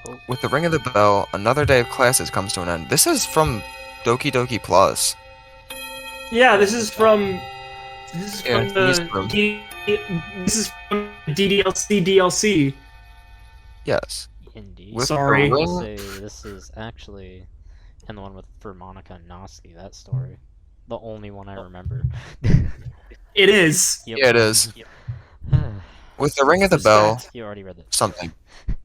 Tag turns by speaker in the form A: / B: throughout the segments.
A: Oh,
B: With the ring of the bell, another day of classes comes to an end. This is from Doki Doki Plus.
C: Yeah, this is from
B: Yeah, music room.
C: This is from DDLC DLC.
B: Yes.
A: indeed.
B: With the
C: Sorry.
A: I will
B: ring,
A: say this is actually, and the one with for Monica and Noski, that story. The only one I remember.
C: It is.
A: Yep.
B: yeah, it is.
A: Yep.
B: With the ring of the bell,
C: Respect.
A: You already read that.
B: something.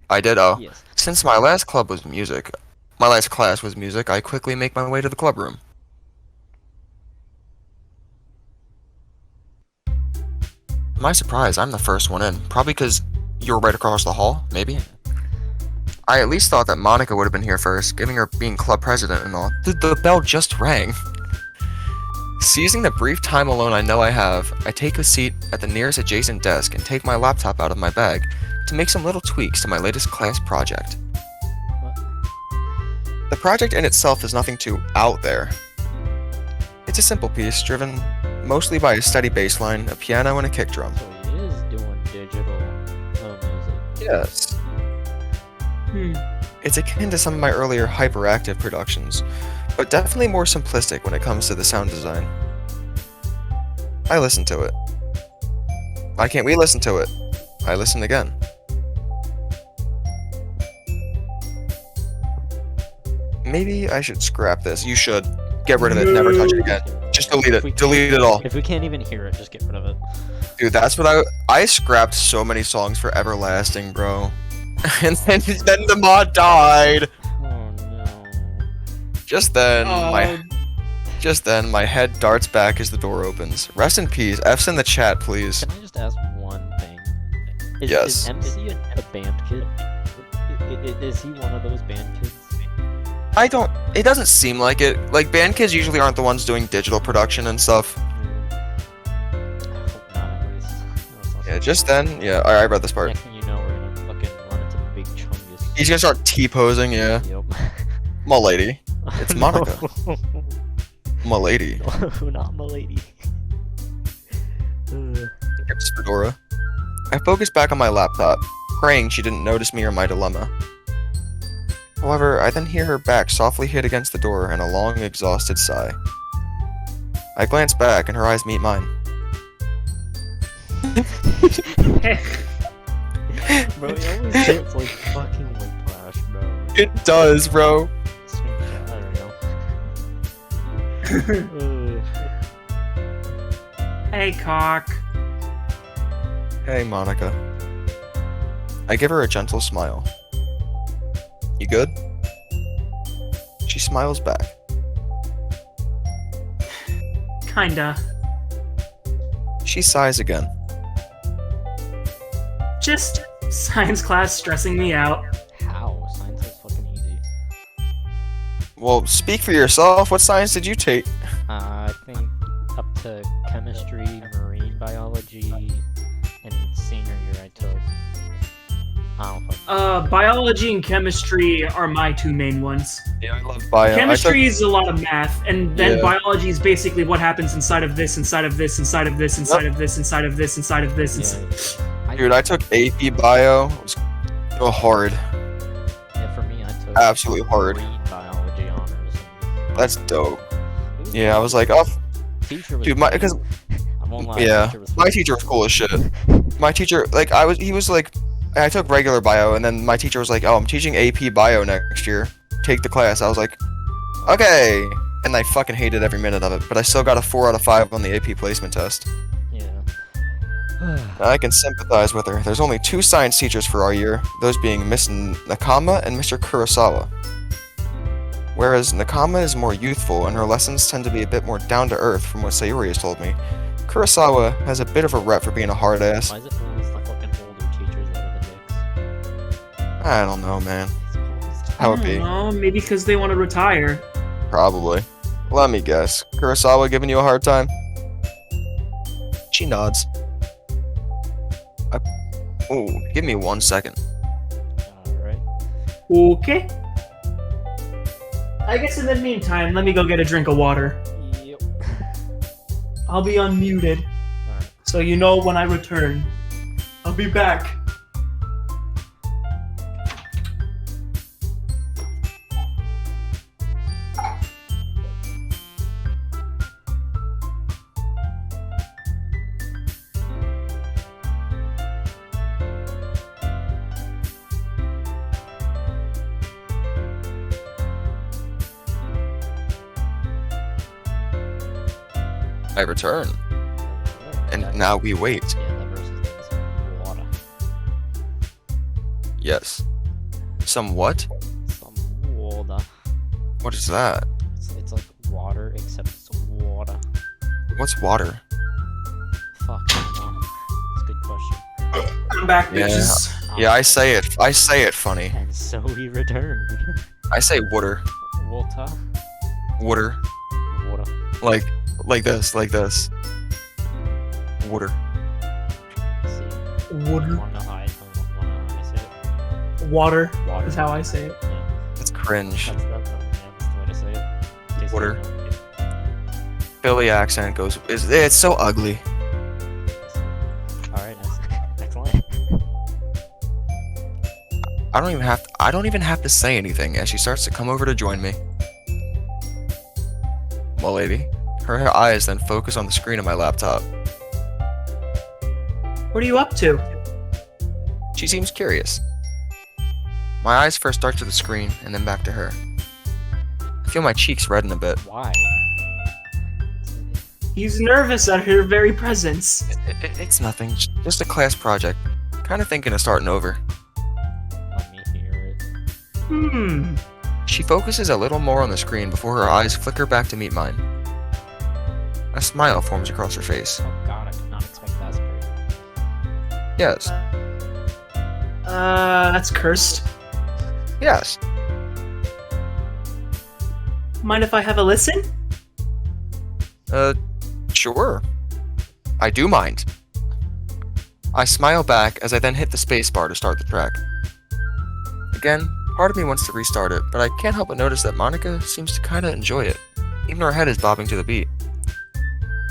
B: I did. Oh,
A: Yes.
B: since my last club was music, my last class was music. I quickly make my way to the club room. To my surprise, I'm the first one in. Probably because you were right across the hall, maybe? I at least thought that Monica would have been here first, giving her being club president and all. The bell just rang. Seizing the brief time alone I know I have, I take a seat at the nearest adjacent desk and take my laptop out of my bag to make some little tweaks to my latest class project.
A: What?
B: The project in itself is nothing too out there. It's a simple piece driven mostly by a steady bass line, a piano, and a kick drum.
A: So he is doing digital music.
B: Yes.
C: Hmm.
B: It's akin to some of my earlier hyperactive productions, but definitely more simplistic when it comes to the sound design. I listened to it. Why can't we listen to it? I listened again. Maybe I should scrap this. You should. Get rid of it. Never touch it again. Just delete it. Delete it all.
A: If we can't even hear it, just get rid of it.
B: Dude, that's what I scrapped so many songs for Everlasting, bro. And then the mod died.
A: Oh no.
B: Just then,
C: Oh,
B: my head darts back as the door opens. Rest in peace. F's in the chat, please.
A: Can I just ask one thing?
B: Yes.
A: Is MC a band kid? Is he one of those band kids?
B: It doesn't seem like it. Like, band kids usually aren't the ones doing digital production and stuff.
A: I hope not, at least.
B: Yeah, just then, yeah, I read this part.
A: Next thing you know, we're gonna fucking run into the big chungus.
B: He's gonna start T-posing, yeah.
A: Yep.
B: M'lady. It's Monica. M'lady.
A: No, not my lady.
B: It's Fedora. I focus back on my laptop, praying she didn't notice me or my dilemma. However, I then hear her back softly hit against the door and a long, exhausted sigh. I glance back and her eyes meet mine.
A: Bro, he always gets like fucking whiplash, bro.
B: It does, bro.
A: I don't know.
C: hey, cock.
B: Hey, Monica. I give her a gentle smile. You good? She smiles back.
C: Kinda.
B: She sighs again.
C: Just science class stressing me out.
A: How? Science is fucking easy.
B: Well, speak for yourself. What science did you take?
A: I think up to chemistry, marine biology, and senior year I took. I don't fucking
C: Biology and chemistry are my two main ones.
B: Yeah, I love bio.
C: Chemistry is a lot of math, and then
B: Yeah.
C: biology is basically what happens inside of this, inside of this, inside of this, inside of this, inside of this, inside of this.
A: Yeah.
B: Dude, I took AP bio. It was hard.
A: Yeah, for me, I took
B: Absolutely hard.
A: marine biology honors.
B: That's dope.
A: It was
B: Yeah, I
A: cool.
B: was like, oh,
A: Teacher was
B: dude,
A: cool.
B: because
A: I won't lie,
B: yeah,
A: teacher was
B: my
A: cool.
B: teacher was cool as shit. My teacher, like, he was like, I took regular bio, and then my teacher was like, oh, I'm teaching AP bio next year. Take the class. I was like, okay. And I fucking hated every minute of it, but I still got a 4 out of 5 on the AP placement test.
A: Yeah.
B: I can sympathize with her. There's only 2 science teachers for our year, those being Miss Nakama and Mr. Kurosawa. Whereas Nakama is more youthful and her lessons tend to be a bit more down-to-earth from what Sayuri has told me, Kurosawa has a bit of a rep for being a hard ass.
A: Why is it always the fucking older teachers that are the dicks?
B: I don't know, man.
A: It's always
B: How it be?
C: Oh, maybe because they want to retire.
B: Probably. Let me guess. Kurosawa giving you a hard time? She nods. Ooh, give me 1 second.
A: Alright.
C: Okay. I guess in the meantime, let me go get a drink of water.
A: Yep.
C: I'll be unmuted,
A: Alright.
C: so you know when I return. I'll be back.
B: I return, and now we wait.
A: Yeah, the versus is water.
B: Yes. Some what?
A: Some water.
B: What is that?
A: It's like water, except it's water.
B: What's water?
A: Fuck, I don't know. It's a good question.
C: I'm back,
B: Yeah.
C: bitches.
B: Yeah, I say it funny.
A: And so we return.
B: I say water.
A: Water.
B: Water.
A: Water.
B: Like this. Water.
A: See.
C: Water.
A: Wanna know how I say it?
C: Water
A: Water.
C: is how I say it.
A: Yeah.
B: That's cringe.
A: That's the way to say it. In case you
B: Water.
A: don't know.
B: Philly accent goes. It's so ugly.
A: Alright, next line.
B: I don't even have to say anything as she starts to come over to join me. Well, lady, her eyes then focus on the screen of my laptop.
C: What are you up to?
B: She seems curious. My eyes first start to the screen and then back to her. I feel my cheeks redden a bit.
A: Why?
C: He's nervous at her very presence.
B: It's nothing, just a class project. Kinda thinking of starting over.
A: Let me hear it.
C: Hmm.
B: She focuses a little more on the screen before her eyes flicker back to meet mine. A smile forms across her face.
A: Oh god, I did not expect that.
B: Yes,
C: That's cursed.
B: yes.
C: Mind if I have a listen?
B: Sure. I do mind. I smile back as I then hit the spacebar to start the track. Again, part of me wants to restart it, but I can't help but notice that Monica seems to kinda enjoy it. Even her head is bobbing to the beat.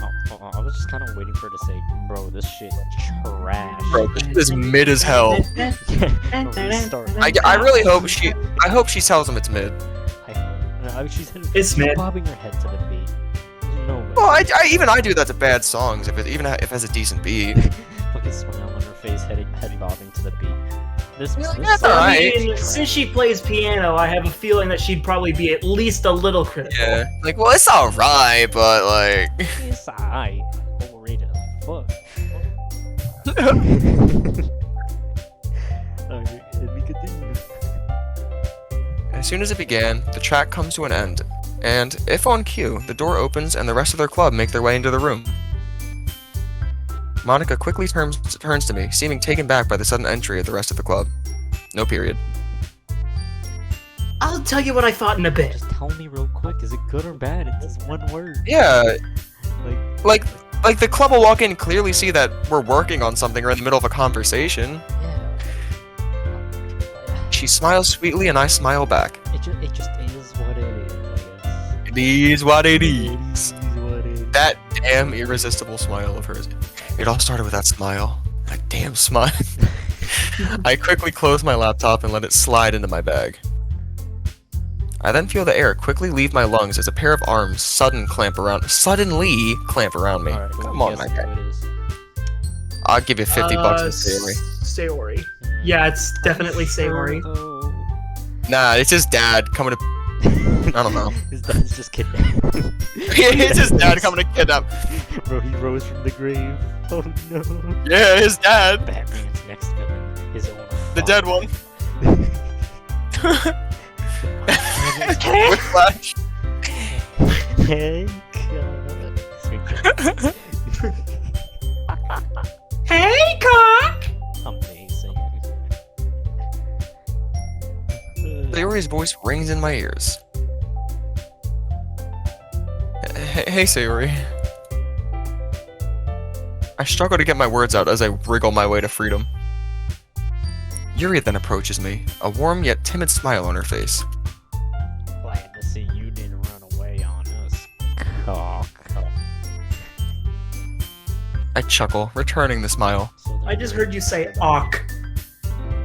A: Oh, I was just kind of waiting for her to say, bro, this shit trash.
B: Bro, this is mid as hell.
A: Restart.
B: I really hope I hope she tells him it's mid.
A: I hope. No, she's
C: It's mid.
A: bobbing her head to the beat. There's no way.
B: Well, I do that to bad songs if it has a decent beat.
A: Look at smile on her face, head bobbing to the beat. This
B: that's
C: I
B: alright.
C: mean, since she plays piano, I have a feeling that she'd probably be at least a little critical.
B: Yeah. Like, well, it's alright, but like.
A: It's alright. Overrated as fuck. Alright, let me continue.
B: As soon as it began, the track comes to an end, and, if on cue, the door opens and the rest of their club make their way into the room. Monica quickly turns to me, seeming taken back by the sudden entry of the rest of the club. No period.
C: I'll tell you what I thought in a bit.
A: Just tell me real quick, is it good or bad? It's just one word.
B: Yeah,
A: Like,
B: like the club will walk in and clearly see that we're working on something or in the middle of a conversation.
A: yeah.
B: She smiles sweetly and I smile back.
A: It just is what it is, I guess.
B: It is what it
A: It
B: is.
A: is what it is.
B: That damn irresistible smile of hers. It all started with that smile. That damn smile. I quickly close my laptop and let it slide into my bag. I then feel the air quickly leave my lungs as a pair of arms suddenly clamp around me.
A: Alright,
B: Come
A: well,
B: on, my
A: guess
B: guy.
A: who it is.
B: I'll give you 50 bucks in theory.
C: Sayori. Yeah, it's definitely Sayori.
A: Though.
B: Nah, it's his dad coming to. I don't know.
A: His dad's just kidnapped.
B: It's his dad coming to kidnap.
A: Bro, he rose from the grave. Oh no.
B: Yeah, his dad.
A: Batman's next villain. His own
B: The
A: father.
B: dead one. Whiplash.
A: Hey, God. Sweet
C: Hey, cock!
A: Amazing.
B: Sayori's voice rings in my ears. Hey, Sayori. I struggle to get my words out as I wriggle my way to freedom. Yuri then approaches me, a warm yet timid smile on her face.
A: Glad to see you didn't run away on us, cock.
B: I chuckle, returning the smile.
A: So then
C: I just
A: we're-
C: heard you say "awk."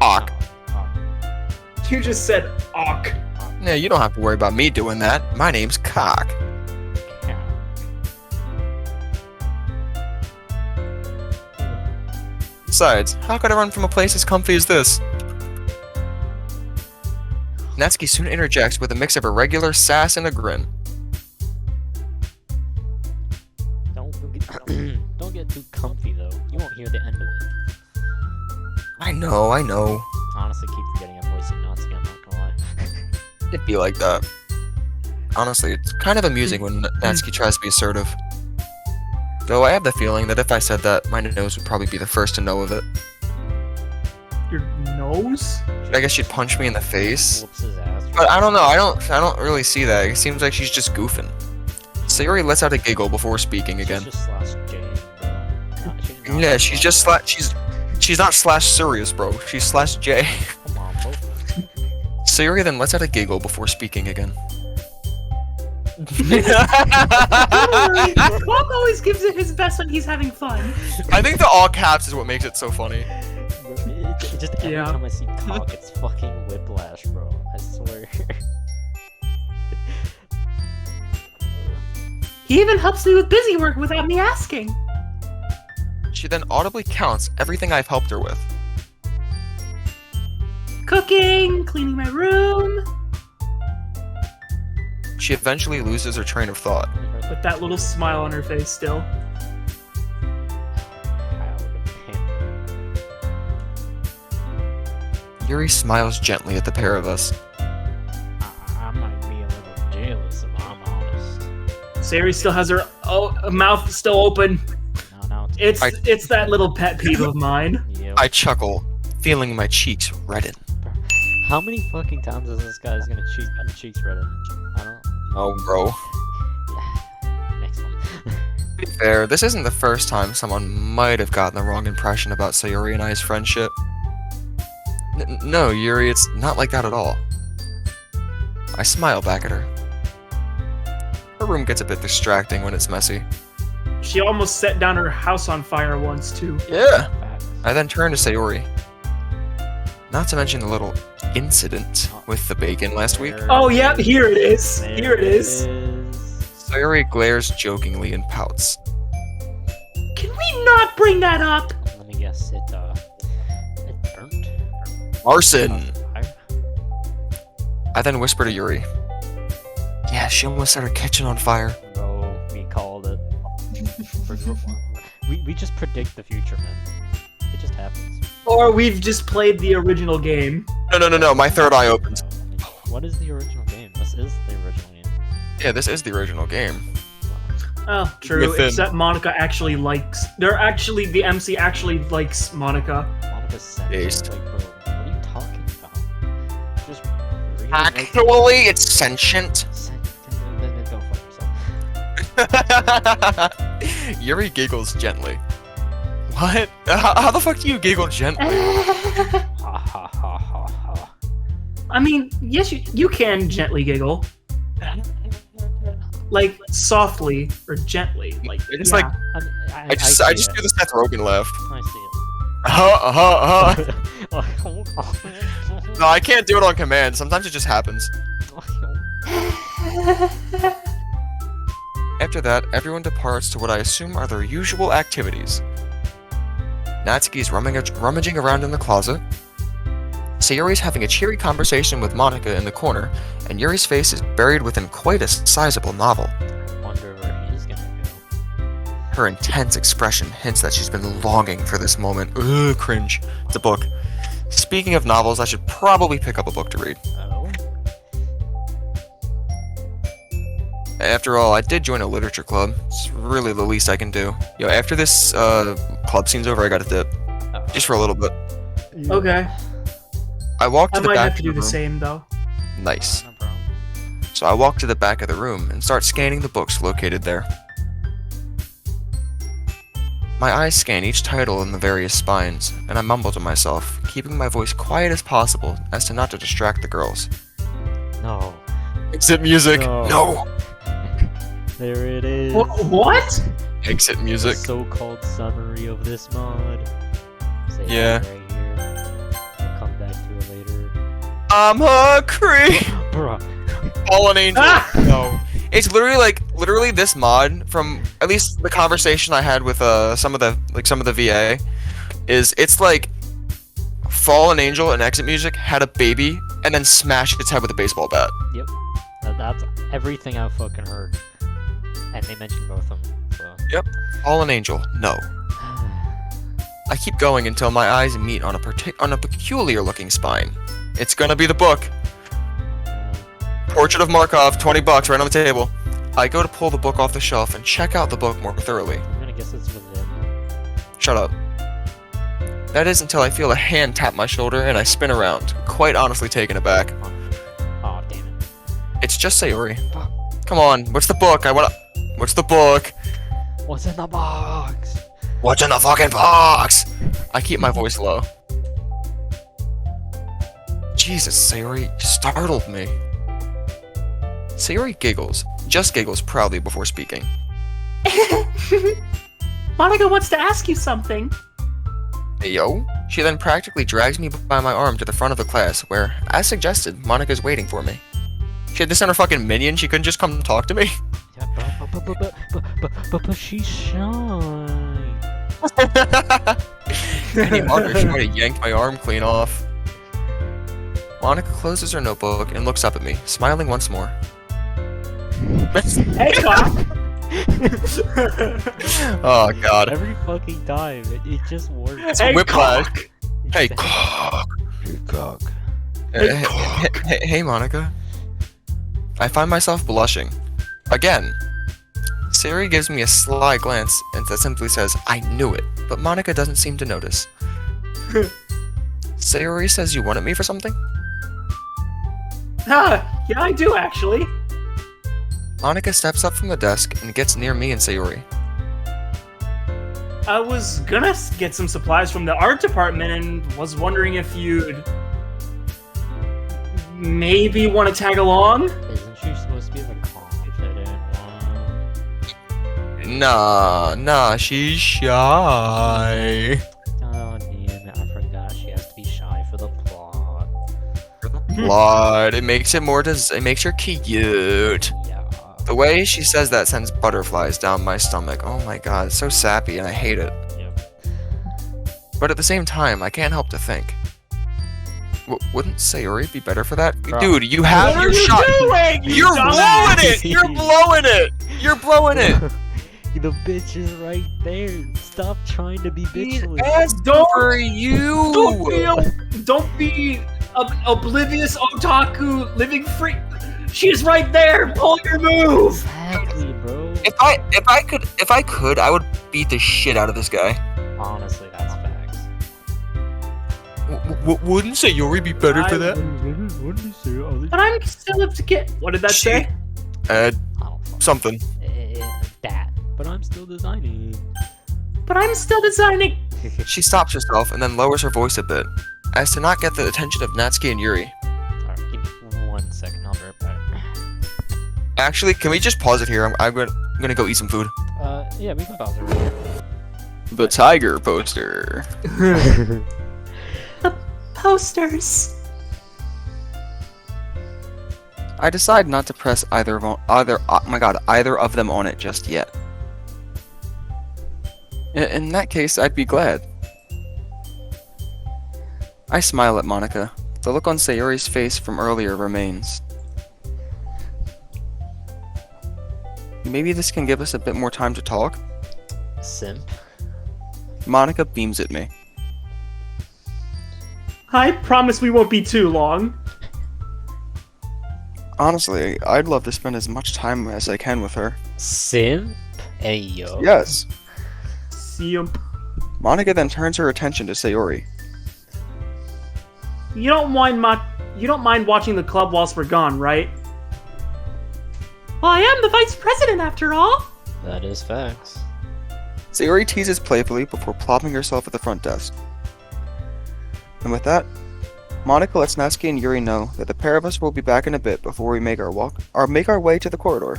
B: Awk.
C: You just said "awk."
B: Yeah, you don't have to worry about me doing that. My name's Cock. Besides, how could I run from a place as comfy as this? Natsuki soon interjects with a mix of irregular sass and a grin.
A: Don't Don't get too comfy though. You won't hear the end of it.
B: I know.
A: Honestly, keep forgetting I'm voicing Nazi. I'm not gonna lie.
B: It'd be like that. Honestly, it's kind of amusing when Natsuki tries to be assertive. Though I have the feeling that if I said that, my nose would probably be the first to know of it.
C: Your nose?
B: I guess she'd punch me in the face.
A: Whoops his ass.
B: But I don't know, I don't really see that. It seems like she's just goofing. Sayori lets out a giggle before speaking again.
A: She's just slash J, bro.
B: Yeah, she's just she's not slash serious, bro. She's slash J.
A: Come on, bro.
B: Sayori then lets out a giggle before speaking again.
C: Bob always gives it his best when he's having fun.
B: I think the all caps is what makes it so funny.
A: Just every
C: Yeah.
A: time I see cock, it's fucking whiplash, bro. I swear.
C: He even helps me with busy work without me asking.
B: She then audibly counts everything I've helped her with.
C: Cooking, cleaning my room,
B: She eventually loses her train of thought.
C: with that little smile on her face still.
B: Yuri smiles gently at the pair of us.
A: I might be a little jealous if I'm honest.
C: Sayori still has her mouth still open.
A: No,
C: It's that little pet peeve of mine.
A: Yep.
B: I chuckle, feeling my cheeks redden.
A: How many fucking times is this guy's gonna cheeks redden? I don't.
B: Oh, bro.
A: Yeah. Next one.
B: To be fair, this isn't the first time someone might have gotten the wrong impression about Sayori and I's friendship. No, Yuri, it's not like that at all. I smile back at her. Her room gets a bit distracting when it's messy.
C: She almost set down her house on fire once too.
B: Yeah.
A: Facts.
B: I then turn to Sayori. Not to mention the little incident with the bacon last week.
C: Oh yeah, here it is.
A: There
C: Here it is.
B: Sayori glares jokingly and pouts.
C: Can we not bring that up?
A: Let me guess. It burnt.
B: Arson!
A: Fire?
B: I then whisper to Yuri. Yeah, she almost set her kitchen on fire.
A: Bro, we called it. we just predict the future, man. It just happens.
C: Or we've just played the original game.
B: No, my third eye opens.
A: What is the original game? This is the original game.
B: Yeah, this is the original game.
C: Oh, true.
B: Within.
C: Except Monica actually likes. The MC actually likes Monica.
A: Monica's sent.
B: Based.
A: Like, bro, what are you talking about? Just really
B: Actually, it's sentient.
A: Then go fuck yourself.
B: Yuri giggles gently. What? How the fuck do you giggle gently?
A: Ha ha ha ha ha.
C: I mean, yes, you can gently giggle. Like, softly or gently. Like,
B: It's
C: yeah.
B: like
A: I
B: I just do the Seth Rogen laugh.
A: I see it.
B: No, I can't do it on command. Sometimes it just happens. After that, everyone departs to what I assume are their usual activities. Natsuki's rummaging around in the closet. Sayori's having a cheery conversation with Monica in the corner, and Yuri's face is buried within quite a sizable novel.
A: Wonder where he's gonna go.
B: Her intense expression hints that she's been longing for this moment. Ugh, cringe. It's a book. Speaking of novels, I should probably pick up a book to read.
A: Oh.
B: After all, I did join a literature club. It's really the least I can do. Yo, after this club scene's over, I gotta dip.
A: Oh.
B: Just for a little bit.
C: Okay.
B: I walk
C: I
B: to the
C: might
B: back
C: have to
B: of
C: do
B: the
C: the
B: room.
C: same, though.
B: Nice.
A: No problem.
B: So I walk to the back of the room and start scanning the books located there. My eyes scan each title in the various spines, and I mumble to myself, keeping my voice quiet as possible as to not to distract the girls.
A: No.
B: Exit music!
A: No.
B: No!
A: There it is.
C: What?
B: Exit
A: The
B: music.
A: so-called summary of this mod. Say that
B: Yeah.
A: right here. I'll come back to it later.
B: I'm a creep!
A: Bruh.
B: Fallen angel.
C: Ah!
B: No. It's literally this mod from at least the conversation I had with some of the VA it's like Fallen Angel and Exit Music had a baby and then smashed its head with a baseball bat.
A: Yep. That's everything I've fucking heard. And they mentioned both of them, so.
B: Yep. Fallen angel. No. I keep going until my eyes meet on a peculiar-looking spine. It's gonna be the book. Portrait of Markov, $20 right on the table. I go to pull the book off the shelf and check out the book more thoroughly.
A: I'm gonna guess it's within.
B: Shut up. That is until I feel a hand tap my shoulder and I spin around, quite honestly taken aback.
A: Oh, damn it.
B: It's just Sayori. Come on, what's the book? What's the book?
A: What's in the box?
B: What's in the fucking box? I keep my voice low. Jesus, Sayori, you startled me. Sayori giggles, just giggles proudly before speaking.
C: Monica wants to ask you something.
B: Hey, yo? She then practically drags me by my arm to the front of the class, where, as suggested, Monica's waiting for me. She had this on her fucking minion, she couldn't just come talk to me?
A: Yeah, but she's shy.
B: Any harder, she might have yanked my arm clean off. Monica closes her notebook and looks up at me, smiling once more.
C: Hey, Cock!
B: Oh god.
A: Every fucking time, it just works.
B: It's a whiplash. Hey,
A: Exactly.
B: cock.
A: Hey, cock.
B: Hey, Monica. I find myself blushing. Again. Sayori gives me a sly glance and that simply says, I knew it, but Monica doesn't seem to notice. Sayori says you wanted me for something?
C: Yeah, I do actually.
B: Monica steps up from the desk and gets near me and Sayori.
C: I was gonna get some supplies from the art department and was wondering if you'd maybe want to tag along?
A: Isn't she supposed to be the confident one?
B: Nah, she's shy.
A: Oh, damn it, I forgot she has to be shy for the plot.
B: Blood, it makes it more it makes her cute.
A: Yeah.
B: The way she says that sends butterflies down my stomach. Oh my god, it's so sappy and I hate it.
A: Yep.
B: But at the same time, I can't help to think. Wouldn't Sayori be better for that?
A: Bro.
B: Dude, you have
C: What
B: your
C: are you
B: shot.
C: doing? You
B: You're
C: dumbass?
B: blowing it! You're blowing it! You're blowing it!
A: The bitch is right there. Stop trying to be bitchless.
B: As
C: Don't-
B: for you!
C: Don't be oblivious otaku living free. She's right there. Pull your move.
A: Exactly, bro.
B: If I could, I would beat the shit out of this guy.
A: Honestly, that's facts.
B: Wouldn't Sayori be better for that?
A: What did he say?
C: But I'm still up to get. What did that say?
A: I don't fuck.
B: Something.
A: That. But I'm still designing.
C: But I'm still designing.
B: She stops herself and then lowers her voice a bit, as to not get the attention of Natsuki and Yuri.
A: Alright, give me 1 second, I'll be right back.
B: Actually, can we just pause it here? I'm gonna go eat some food.
A: Yeah, we can pause it right here.
B: The tiger poster.
C: Posters.
B: I decide not to press either of them on it just yet. In that case, I'd be glad. I smile at Monica. The look on Sayori's face from earlier remains. Maybe this can give us a bit more time to talk?
A: Simp.
B: Monica beams at me.
C: I promise we won't be too long.
B: Honestly, I'd love to spend as much time as I can with her.
A: Simp? Hey, yo.
B: Yes.
C: Simp.
B: Monica then turns her attention to Sayori.
C: You don't mind watching the club whilst we're gone, right? Well, I am the vice president after all.
A: That is facts.
B: Sayori teases playfully before plopping herself at the front desk. And with that, Monica lets Natsuki and Yuri know that the pair of us will be back in a bit before we make our way to the corridor.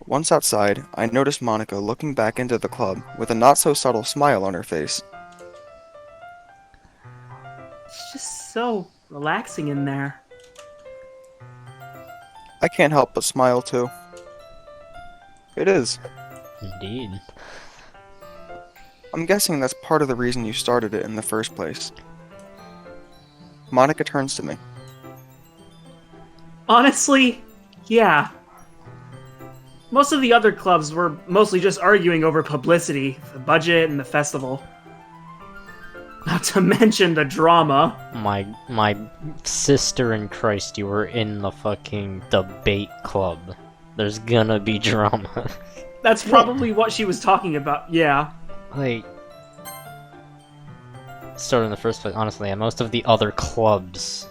B: Once outside, I notice Monica looking back into the club with a not-so-subtle smile on her face.
C: It's just so relaxing in there.
B: I can't help but smile too. It is.
A: Indeed.
B: I'm guessing that's part of the reason you started it in the first place. Monica turns to me.
C: Honestly, yeah. Most of the other clubs were mostly just arguing over publicity, the budget, and the festival. Not to mention the drama.
A: My sister in Christ, you were in the fucking debate club. There's gonna be drama.
C: That's probably what she was talking about, yeah.
A: Like, started in the first place, honestly, at most of the other clubs.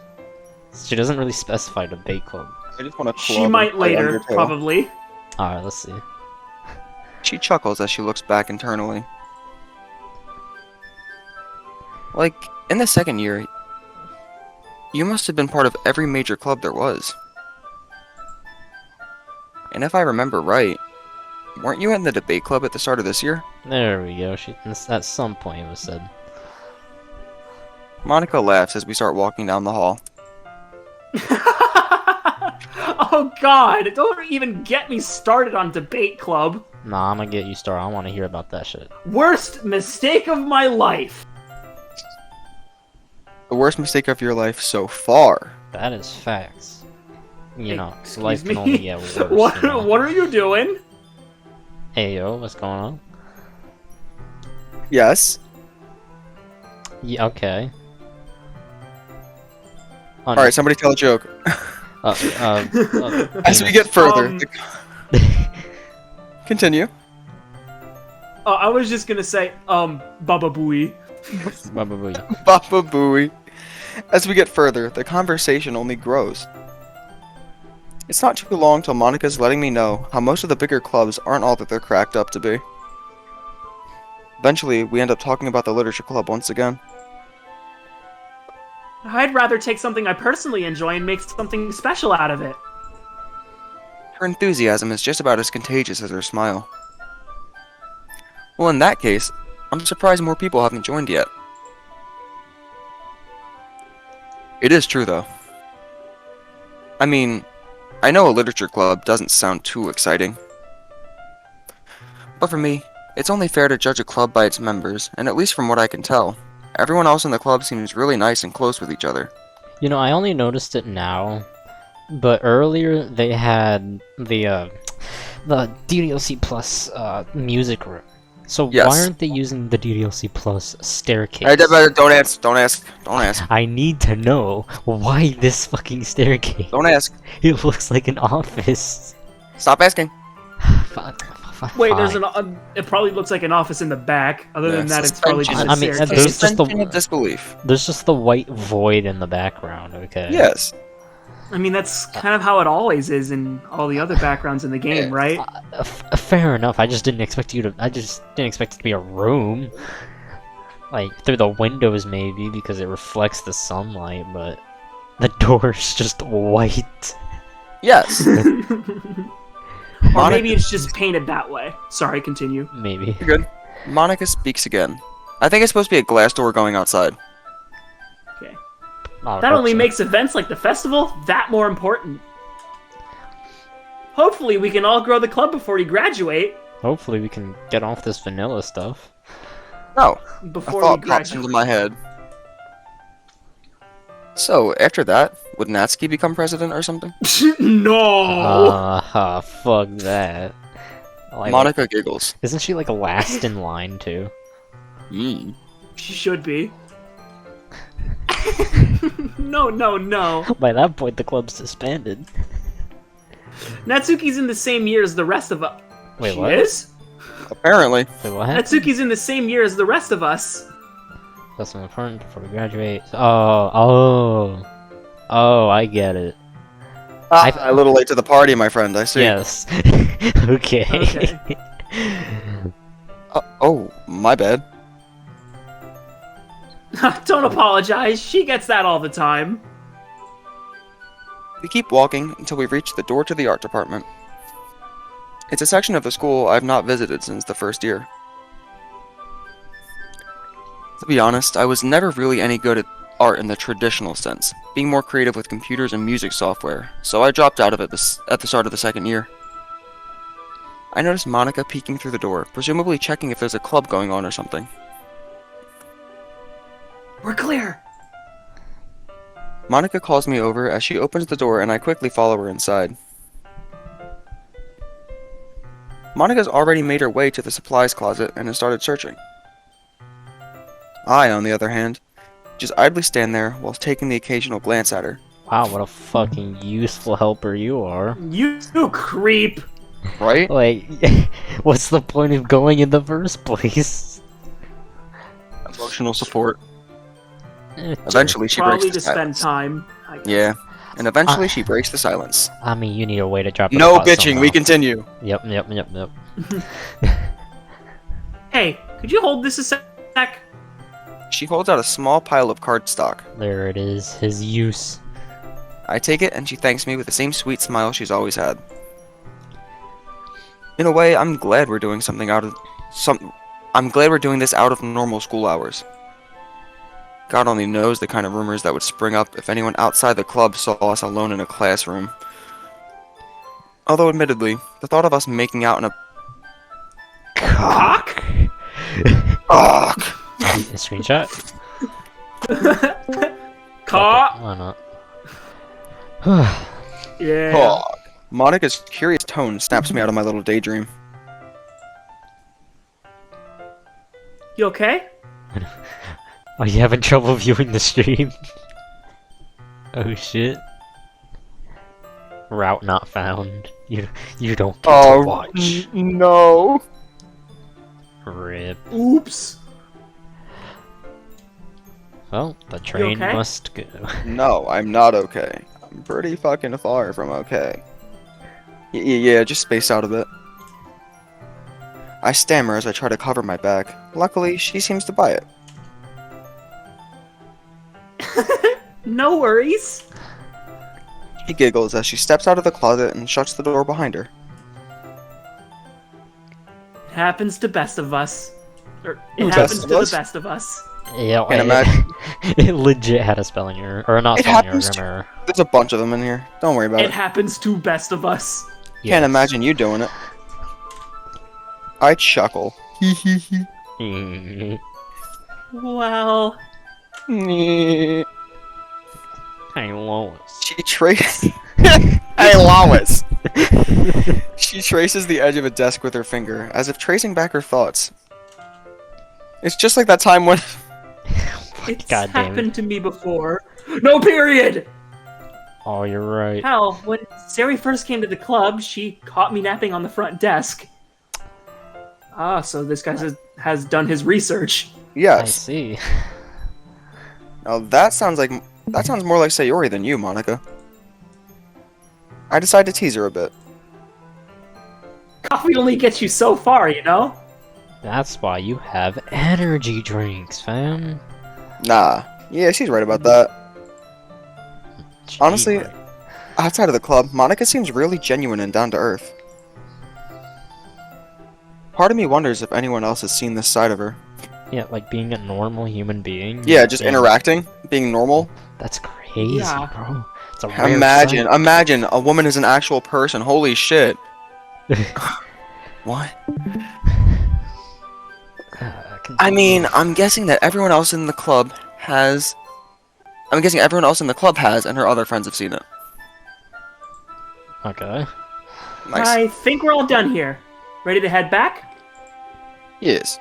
A: She doesn't really specify debate club.
B: I just want to club
C: She
B: and
C: might
B: play
C: later,
B: Undertale.
C: probably.
A: Alright, let's see.
B: She chuckles as she looks back internally. Like, in the second year, you must have been part of every major club there was. And if I remember right, weren't you in the debate club at the start of this year?
A: There we go. At some point it was said.
B: Monica laughs as we start walking down the hall.
C: Oh god, don't even get me started on debate club.
A: Nah, I'm gonna get you started. I want to hear about that shit.
C: Worst mistake of my life.
B: The worst mistake of your life so far.
A: That is facts. You know,
C: Excuse
A: life
C: me?
A: can only get worse.
C: What,
A: you know?
C: what are you doing?
A: Hey yo, what's going on?
B: Yes.
A: Yeah, okay.
B: Alright, somebody tell a joke. As we get further, continue.
C: Oh, I was just gonna say, Baba Booey.
B: Baba Booey. As we get further, the conversation only grows. It's not too long till Monica's letting me know how most of the bigger clubs aren't all that they're cracked up to be. Eventually, we end up talking about the literature club once again.
C: I'd rather take something I personally enjoy and make something special out of it.
B: Her enthusiasm is just about as contagious as her smile. Well, in that case, I'm surprised more people haven't joined yet. It is true, though. I mean, I know a literature club doesn't sound too exciting. But for me, it's only fair to judge a club by its members, and at least from what I can tell, everyone else in the club seems really nice and close with each other.
A: You know, I only noticed it now, but earlier they had the DDLC Plus music room. So
B: Yes.
A: why aren't they using the DDLC Plus staircase?
B: Don't ask.
A: I need to know why this fucking staircase.
B: Don't ask.
A: It looks like an office.
B: Stop asking.
C: Wait, there's
A: Fine.
C: it probably looks like an office in the back. Other than
B: Yeah,
C: that, it's probably just
B: suspension.
C: a
A: I mean,
C: staircase.
A: there's just the-
B: Suspension of disbelief.
A: There's just the white void in the background, okay?
B: Yes.
C: I mean, that's kind of how it always is in all the other backgrounds in the game,
B: Yeah.
C: right?
A: Fair enough. I just didn't expect it to be a room. Like through the windows maybe because it reflects the sunlight, but the door's just white.
B: Yes.
C: Or maybe it's just painted that way. Sorry, continue.
A: Maybe.
B: You're good. Monica speaks again. I think it's supposed to be a glass door going outside.
C: Okay.
A: I
C: That
A: hope
C: only
A: so.
C: makes events like the festival that more important. Hopefully, we can all grow the club before we graduate.
A: Hopefully we can get off this vanilla stuff.
B: No, a
C: Before we
B: thought pops
C: graduate.
B: into my head. So, after that, would Natsuki become president or something?
C: No.
A: Fuck that. Like,
B: Monica giggles.
A: isn't she like last in line too?
B: Mm.
C: She should be. No.
A: By that point, the club's disbanded.
C: Natsuki's in the same year as the rest of us.
A: Wait,
C: She
A: what?
C: is?
B: Apparently.
A: Wait, what happened?
C: Natsuki's in the same year as the rest of us.
A: That's more important before we graduate. Oh, I get it.
B: A little late to the party, my friend, I see.
A: Yes. Okay.
C: Okay.
B: Oh, my bad.
C: Don't apologize. She gets that all the time.
B: We keep walking until we reach the door to the art department. It's a section of the school I've not visited since the first year. To be honest, I was never really any good at art in the traditional sense, being more creative with computers and music software, so I dropped out of it at the start of the second year. I noticed Monica peeking through the door, presumably checking if there's a club going on or something.
C: We're clear.
B: Monica calls me over as she opens the door and I quickly follow her inside. Monica's already made her way to the supplies closet and has started searching. I, on the other hand, just idly stand there while taking the occasional glance at her.
A: Wow, what a fucking useful helper you are.
C: You creep.
B: Right?
A: Like, what's the point of going in the first place?
B: Emotional support.
A: Eh,
B: Eventually she
C: Probably
B: breaks
C: to
B: the
C: spend
B: silence.
C: time. I guess.
B: Yeah, and eventually she breaks the silence.
A: I mean, you need a way to drop it
B: No
A: across
B: bitching, we
A: somehow.
B: continue.
A: Yep.
C: Hey, could you hold this a sec?
B: She holds out a small pile of cardstock.
A: There it is, his use.
B: I take it and she thanks me with the same sweet smile she's always had. In a way, I'm glad we're doing something out of I'm glad we're doing this out of normal school hours. God only knows the kind of rumors that would spring up if anyone outside the club saw us alone in a classroom. Although admittedly, the thought of us making out in a
C: Cock?
B: Ugh.
A: A screenshot?
C: Cock?
A: Why not?
C: Yeah.
B: Ugh. Monica's curious tone snaps me out of my little daydream.
C: You okay?
A: Are you having trouble viewing the stream? Oh shit. Route not found. You don't get to watch.
B: No.
A: Rip.
C: Oops.
A: Well, the train
C: okay?
A: must go.
B: No, I'm not okay. I'm pretty fucking far from okay. Yeah, just space out a bit. I stammer as I try to cover my back. Luckily, she seems to buy it.
C: No worries.
B: She giggles as she steps out of the closet and shuts the door behind her.
C: It happens to best of us. Or it
B: Best
C: happens
B: of
C: to the
B: us?
C: best of us.
A: Yeah,
B: Can't imagine.
A: it legit had a spelling error. Or not
B: It
A: spelling error,
B: happens
A: grammar error.
B: There's a bunch of them in here. Don't worry about
C: It
B: it.
C: happens to best of us.
B: Can't imagine you doing it. I chuckle.
A: imagine.
C: Well,
B: She
A: Hey, Lois.
B: traces. Hey, Lois! She traces the edge of a desk with her finger, as if tracing back her thoughts. It's just like that time when.
C: it's
A: God damn it.
C: happened to me before. No period!
A: Oh, you're right.
C: Hell, when Sari first came to the club, she caught me napping on the front desk. Ah, so this guy has done his research.
A: I
B: Yes.
A: see.
B: Now that sounds more like Sayori than you, Monica. I decide to tease her a bit.
C: Coffee only gets you so far, you know?
A: That's why you have energy drinks, fam.
B: Nah. Yeah, she's right about that.
A: Gee,
B: Honestly,
A: right.
B: outside of the club, Monica seems really genuine and down to earth. Part of me wonders if anyone else has seen this side of her.
A: Yeah, like being a normal human being.
B: Yeah, just
A: being-
B: interacting, being normal.
A: That's crazy,
C: Yeah.
A: bro. It's a rare
B: Imagine a woman is an actual person. Holy shit. What?
A: sight.
B: I mean, I'm guessing everyone else in the club has, and her other friends have seen it.
A: Okay.
B: Nice.
C: I think we're all done here. Ready to head back?
B: Yes.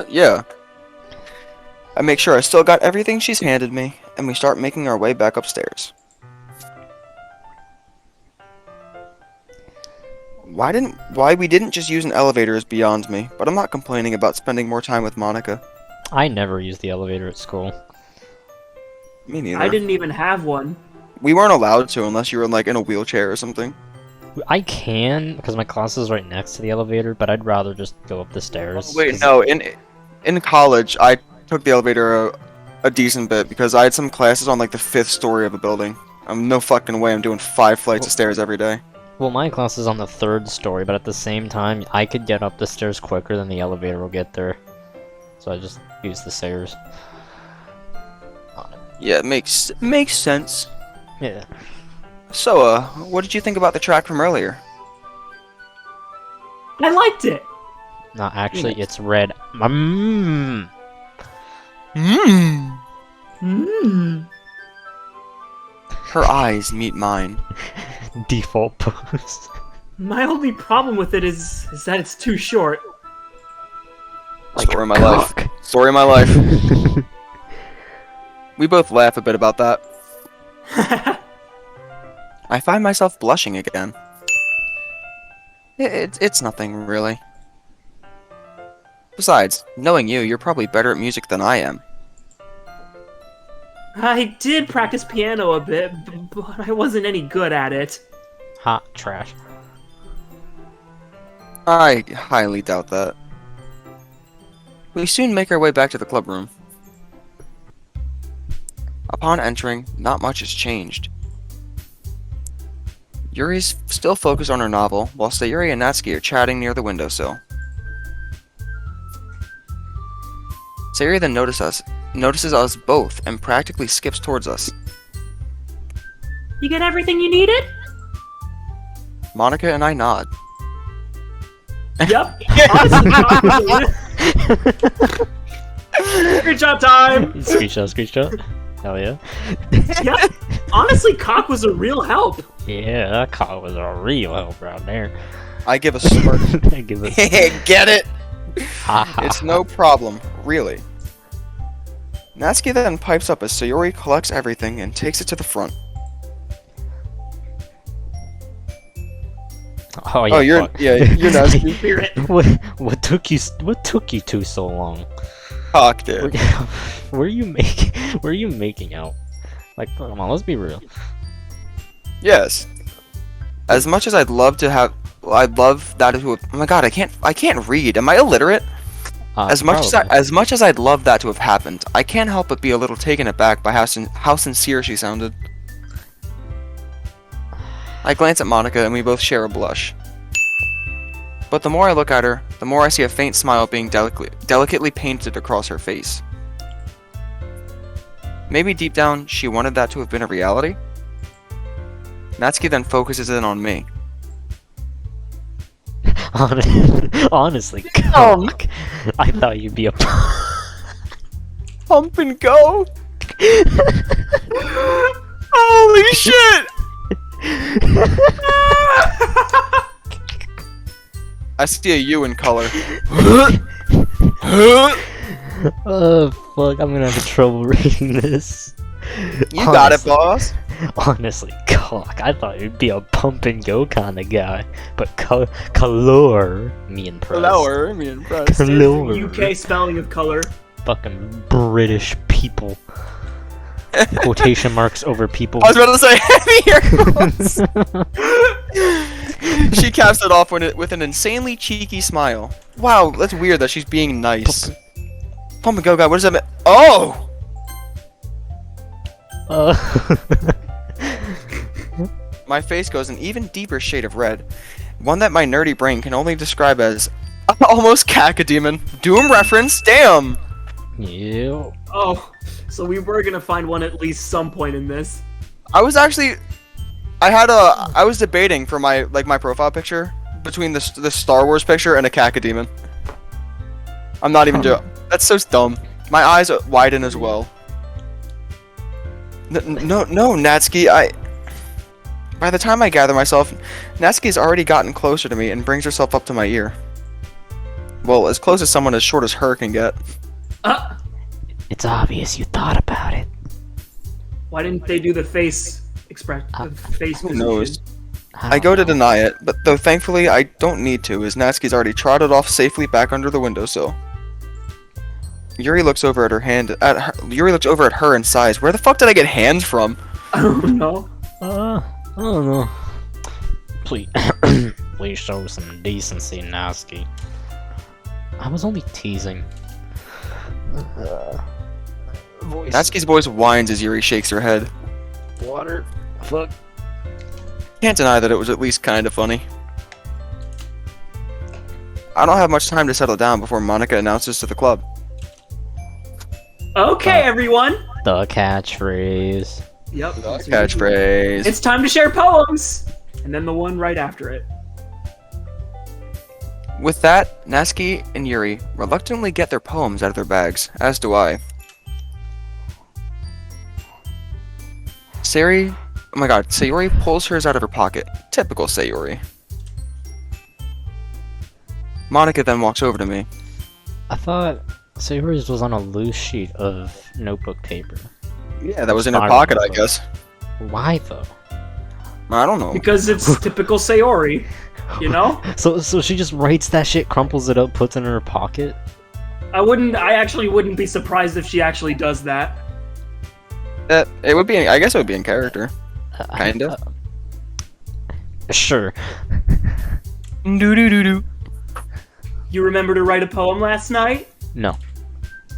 B: Yeah. I make sure I still got everything she's handed me, and we start making our way back upstairs. Why we didn't just use an elevator is beyond me, but I'm not complaining about spending more time with Monica.
A: I never used the elevator at school.
B: Me neither.
C: I didn't even have one.
B: We weren't allowed to unless you were like in a wheelchair or something.
A: I can, because my class is right next to the elevator, but I'd rather just go up the stairs.
B: Wait,
A: 'cause-
B: no. In college, I took the elevator a decent bit because I had some classes on like the 5th story of a building. No fucking way I'm doing 5 flights of stairs every day.
A: Well, my class is on the 3rd story, but at the same time, I could get up the stairs quicker than the elevator will get there. So I just use the stairs.
B: Yeah, it makes sense.
A: Yeah.
B: So, what did you think about the track from earlier?
C: I liked it.
A: No, actually, it's red. Mm.
C: Mmm.
B: Her eyes meet mine.
A: Default pose.
C: My only problem with it is that it's too short.
B: Story of my life. Story of my life. We both laugh a bit about that. I find myself blushing again. It's nothing, really. Besides, knowing you, you're probably better at music than I am.
C: I did practice piano a bit, but I wasn't any good at it.
A: Hot trash.
B: I highly doubt that. We soon make our way back to the club room. Upon entering, not much has changed. Yuri's still focused on her novel, while Sayuri and Natsuki are chatting near the windowsill. Sayuri then notices us both and practically skips towards us.
C: You get everything you needed?
B: Monica and I nod.
C: Yep. Honestly, screenshot time!
A: Screenshot. Hell yeah.
C: Yep. Honestly, Cock was a real help.
A: Yeah, that call was a real help right there.
B: I give a smirk.
A: I give it.
B: Get it?
A: Ha ha.
B: It's no problem, really. Natsuki then pipes up as Sayuri collects everything and takes it to the front.
A: Oh yeah.
B: Oh, you're
A: fuck.
B: you're Natsuki.
C: Spirit.
A: What took you two so long?
B: Cock, dude.
A: Were you making out? Like, come on, let's be real.
B: Yes. As much as I'd love that to. Oh my god, I can't read. Am I illiterate? As much as I'd love that to have happened, I can't help but be a little taken aback by how sincere she sounded. I glance at Monica and we both share a blush. But the more I look at her, the more I see a faint smile being delicately painted across her face. Maybe deep down, she wanted that to have been a reality? Natsuki then focuses in on me.
A: Honestly, cock. I thought you'd be a
B: Pump and go! Holy shit! I see a U in color.
A: Oh fuck, I'm gonna have trouble reading this.
B: You got it, boss.
A: Honestly, cock, I thought you'd be a pump and go kind of guy, but color me impressed.
B: Lower, me impressed.
A: Color.
C: UK spelling of color.
A: Fucking British people. Quotation marks over people.
B: I was about to say heavy quotes. She caps it off with an insanely cheeky smile. Wow, that's weird that she's being nice. Pump and go guy, what does that mean? Oh! My face goes an even deeper shade of red. One that my nerdy brain can only describe as almost cacodemon. Doom reference, damn!
A: Yeah.
C: Oh, so we were gonna find one at least some point in this.
B: I was debating for my profile picture between the Star Wars picture and a cacodemon. I'm not even joking. That's so dumb. My eyes widen as well. No, Natsuki, By the time I gather myself, Natsuki's already gotten closer to me and brings herself up to my ear. Well, as close as someone as short as her can get.
A: It's obvious you thought about it.
C: Why didn't they do the face face
B: Who
C: position?
B: knows? I go to deny it, but though thankfully I don't need to, as Natsuki's already trotted off safely back under the windowsill. Yuri looks over at her and sighs. Where the fuck did I get hands from?
C: I don't know.
A: I don't know. Please, please show some decency, Natsuki. I was only teasing.
B: Natsuki's voice whines as Yuri shakes her head.
A: Water. Fuck.
B: Can't deny that it was at least kind of funny. I don't have much time to settle down before Monica announces to the club.
C: Okay, everyone.
A: The catchphrase.
C: Yep.
B: Catchphrase.
C: It's time to share poems, and then the one right after it.
B: With that, Natsuki and Yuri reluctantly get their poems out of their bags, as do I. Sayuri pulls hers out of her pocket. Typical Sayuri. Monica then walks over to me.
A: I thought Sayori's was on a loose sheet of notebook paper.
B: Yeah, that was in her
A: Spiral
B: pocket, I
A: notebook.
B: guess.
A: Why though?
B: I don't know.
C: Because it's typical Sayori, you know?
A: So she just writes that shit, crumples it up, puts it in her pocket.
C: I actually wouldn't be surprised if she actually does that.
B: It would be. I guess it would be in character. Kinda.
A: Sure.
B: Do do do do.
C: You remember to write a poem last night?
A: No.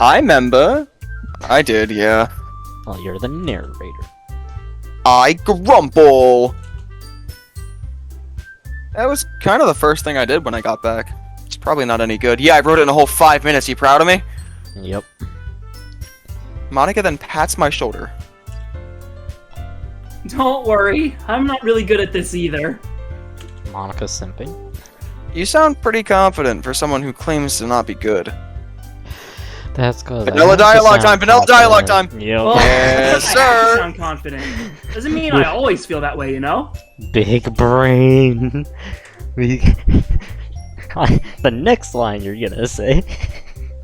B: I remember. I did, yeah.
A: Well, you're the narrator.
B: I grumble. That was kind of the first thing I did when I got back. It's probably not any good. Yeah, I wrote it in a whole 5 minutes. You proud of me?
A: Yep.
B: Monica then pats my shoulder.
C: Don't worry, I'm not really good at this either.
A: Monica simping.
B: You sound pretty confident for someone who claims to not be good.
A: That's cause
B: Vanilla dialogue time, vanilla dialogue time.
A: Yep.
C: Well,
B: Yes,
C: I have to
B: sir.
C: sound confident. Doesn't mean I always feel that way, you know?
A: Big brain. The next line you're gonna say.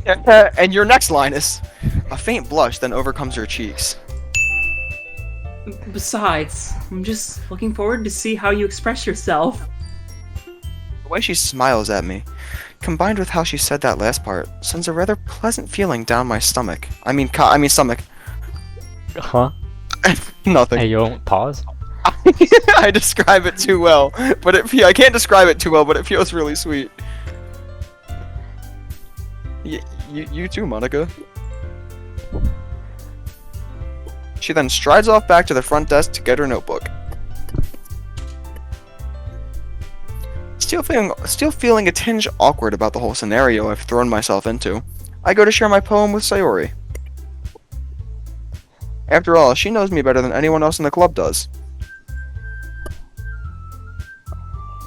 B: And your next line is, a faint blush then overcomes her cheeks.
C: Besides, I'm just looking forward to see how you express yourself.
B: The way she smiles at me, combined with how she said that last part, sends a rather pleasant feeling down my stomach. I mean stomach.
A: Huh?
B: Nothing.
A: Hey, yo, pause.
B: I describe it too well, but I can't describe it too well, but it feels really sweet. You too, Monica. She then strides off back to the front desk to get her notebook. Still feeling a tinge awkward about the whole scenario I've thrown myself into, I go to share my poem with Sayori. After all, she knows me better than anyone else in the club does.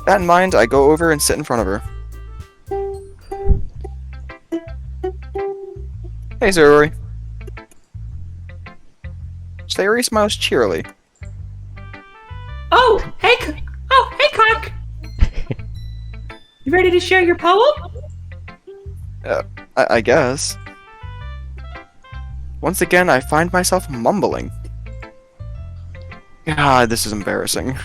B: That in mind, I go over and sit in front of her. Hey, Sayori. Sayori smiles cheerily.
C: Oh, hey, Cock! You ready to share your poem?
B: I guess. Once again, I find myself mumbling. God, this is embarrassing.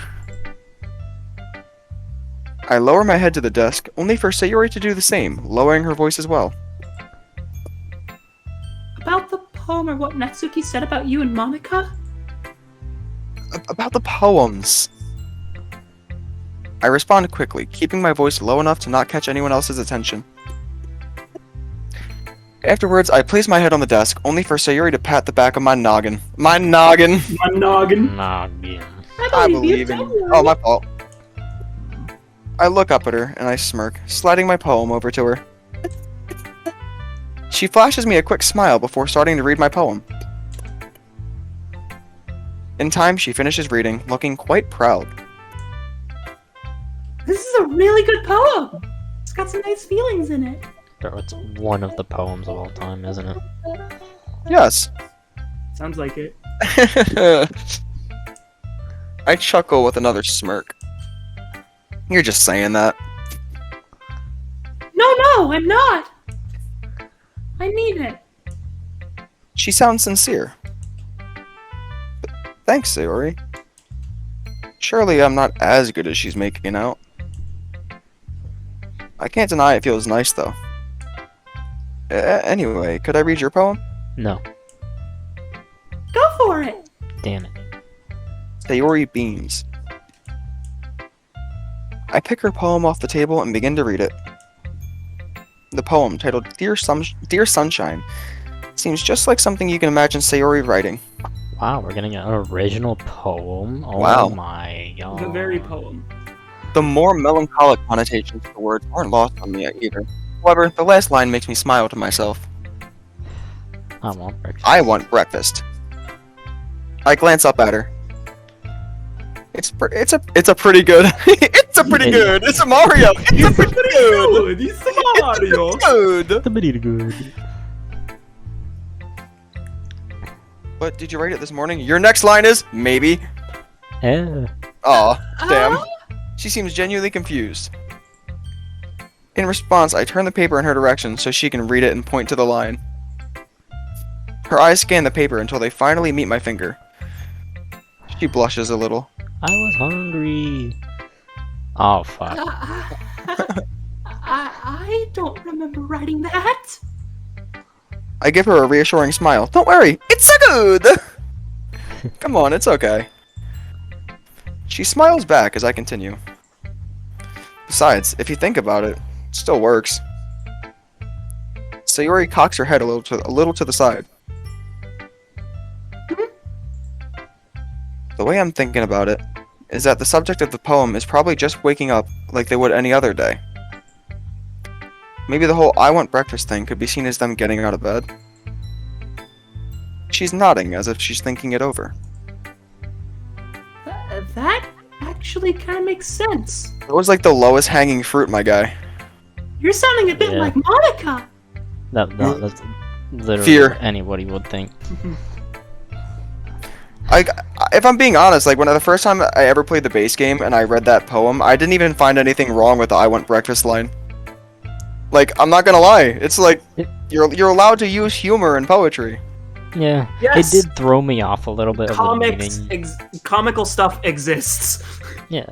B: I lower my head to the desk, only for Sayori to do the same, lowering her voice as well.
C: About the poem or what Natsuki said about you and Monica?
B: About the poems. I respond quickly, keeping my voice low enough to not catch anyone else's attention. Afterwards, I place my head on the desk, only for Sayori to pat the back of my noggin. My noggin!
C: My noggin.
A: Noggin.
B: I believe in you. Oh, my fault. I look up at her, and I smirk, sliding my poem over to her. She flashes me a quick smile before starting to read my poem. In time, she finishes reading, looking quite proud.
C: This is a really good poem. It's got some nice feelings in it.
A: Bro, it's one of the poems of all time, isn't it?
B: Yes.
C: Sounds like it.
B: I chuckle with another smirk. You're just saying that.
C: No, I'm not. I mean it.
B: She sounds sincere. Thanks, Sayori. Surely I'm not as good as she's making out. I can't deny it feels nice, though. Anyway, could I read your poem?
A: No.
C: Go for it.
A: Damn it.
B: Sayori beams. I pick her poem off the table and begin to read it. The poem, titled Dear Sunshine, seems just like something you can imagine Sayori writing.
A: Wow, we're getting an original poem. Oh
B: Wow.
A: my god.
C: The very poem.
B: The more melancholic connotations of the words aren't lost on me either. However, the last line makes me smile to myself.
A: I want breakfast.
B: I want breakfast. I glance up at her. It's a pretty good. It's a pretty good. It's a Mario. It's a pretty good.
C: It's Mario.
B: Good.
A: The pretty good.
B: But did you write it this morning? Your next line is maybe.
A: Yeah.
B: Aw, damn. She seems genuinely confused. In response, I turn the paper in her direction so she can read it and point to the line. Her eyes scan the paper until they finally meet my finger. She blushes a little.
A: I was hungry. Oh, fuck.
C: I don't remember writing that.
B: I give her a reassuring smile. Don't worry, it's so good! Come on, it's okay. She smiles back as I continue. Besides, if you think about it, it still works. Sayori cocks her head a little to the side. The way I'm thinking about it is that the subject of the poem is probably just waking up like they would any other day. Maybe the whole I want breakfast thing could be seen as them getting out of bed. She's nodding as if she's thinking it over.
C: That actually kind of makes sense.
B: It was like the lowest hanging fruit, my guy.
C: You're sounding a bit
A: Yeah.
C: like Monica.
A: That's literally
B: Fear.
A: what anybody would think.
B: If I'm being honest, like when the first time I ever played the base game and I read that poem, I didn't even find anything wrong with the I want breakfast line. Like, I'm not gonna lie, it's like you're allowed to use humor in poetry.
A: Yeah,
C: Yes.
A: it did throw me off a little bit.
C: Comics,
A: Of the meaning.
C: comical stuff exists.
A: Yeah,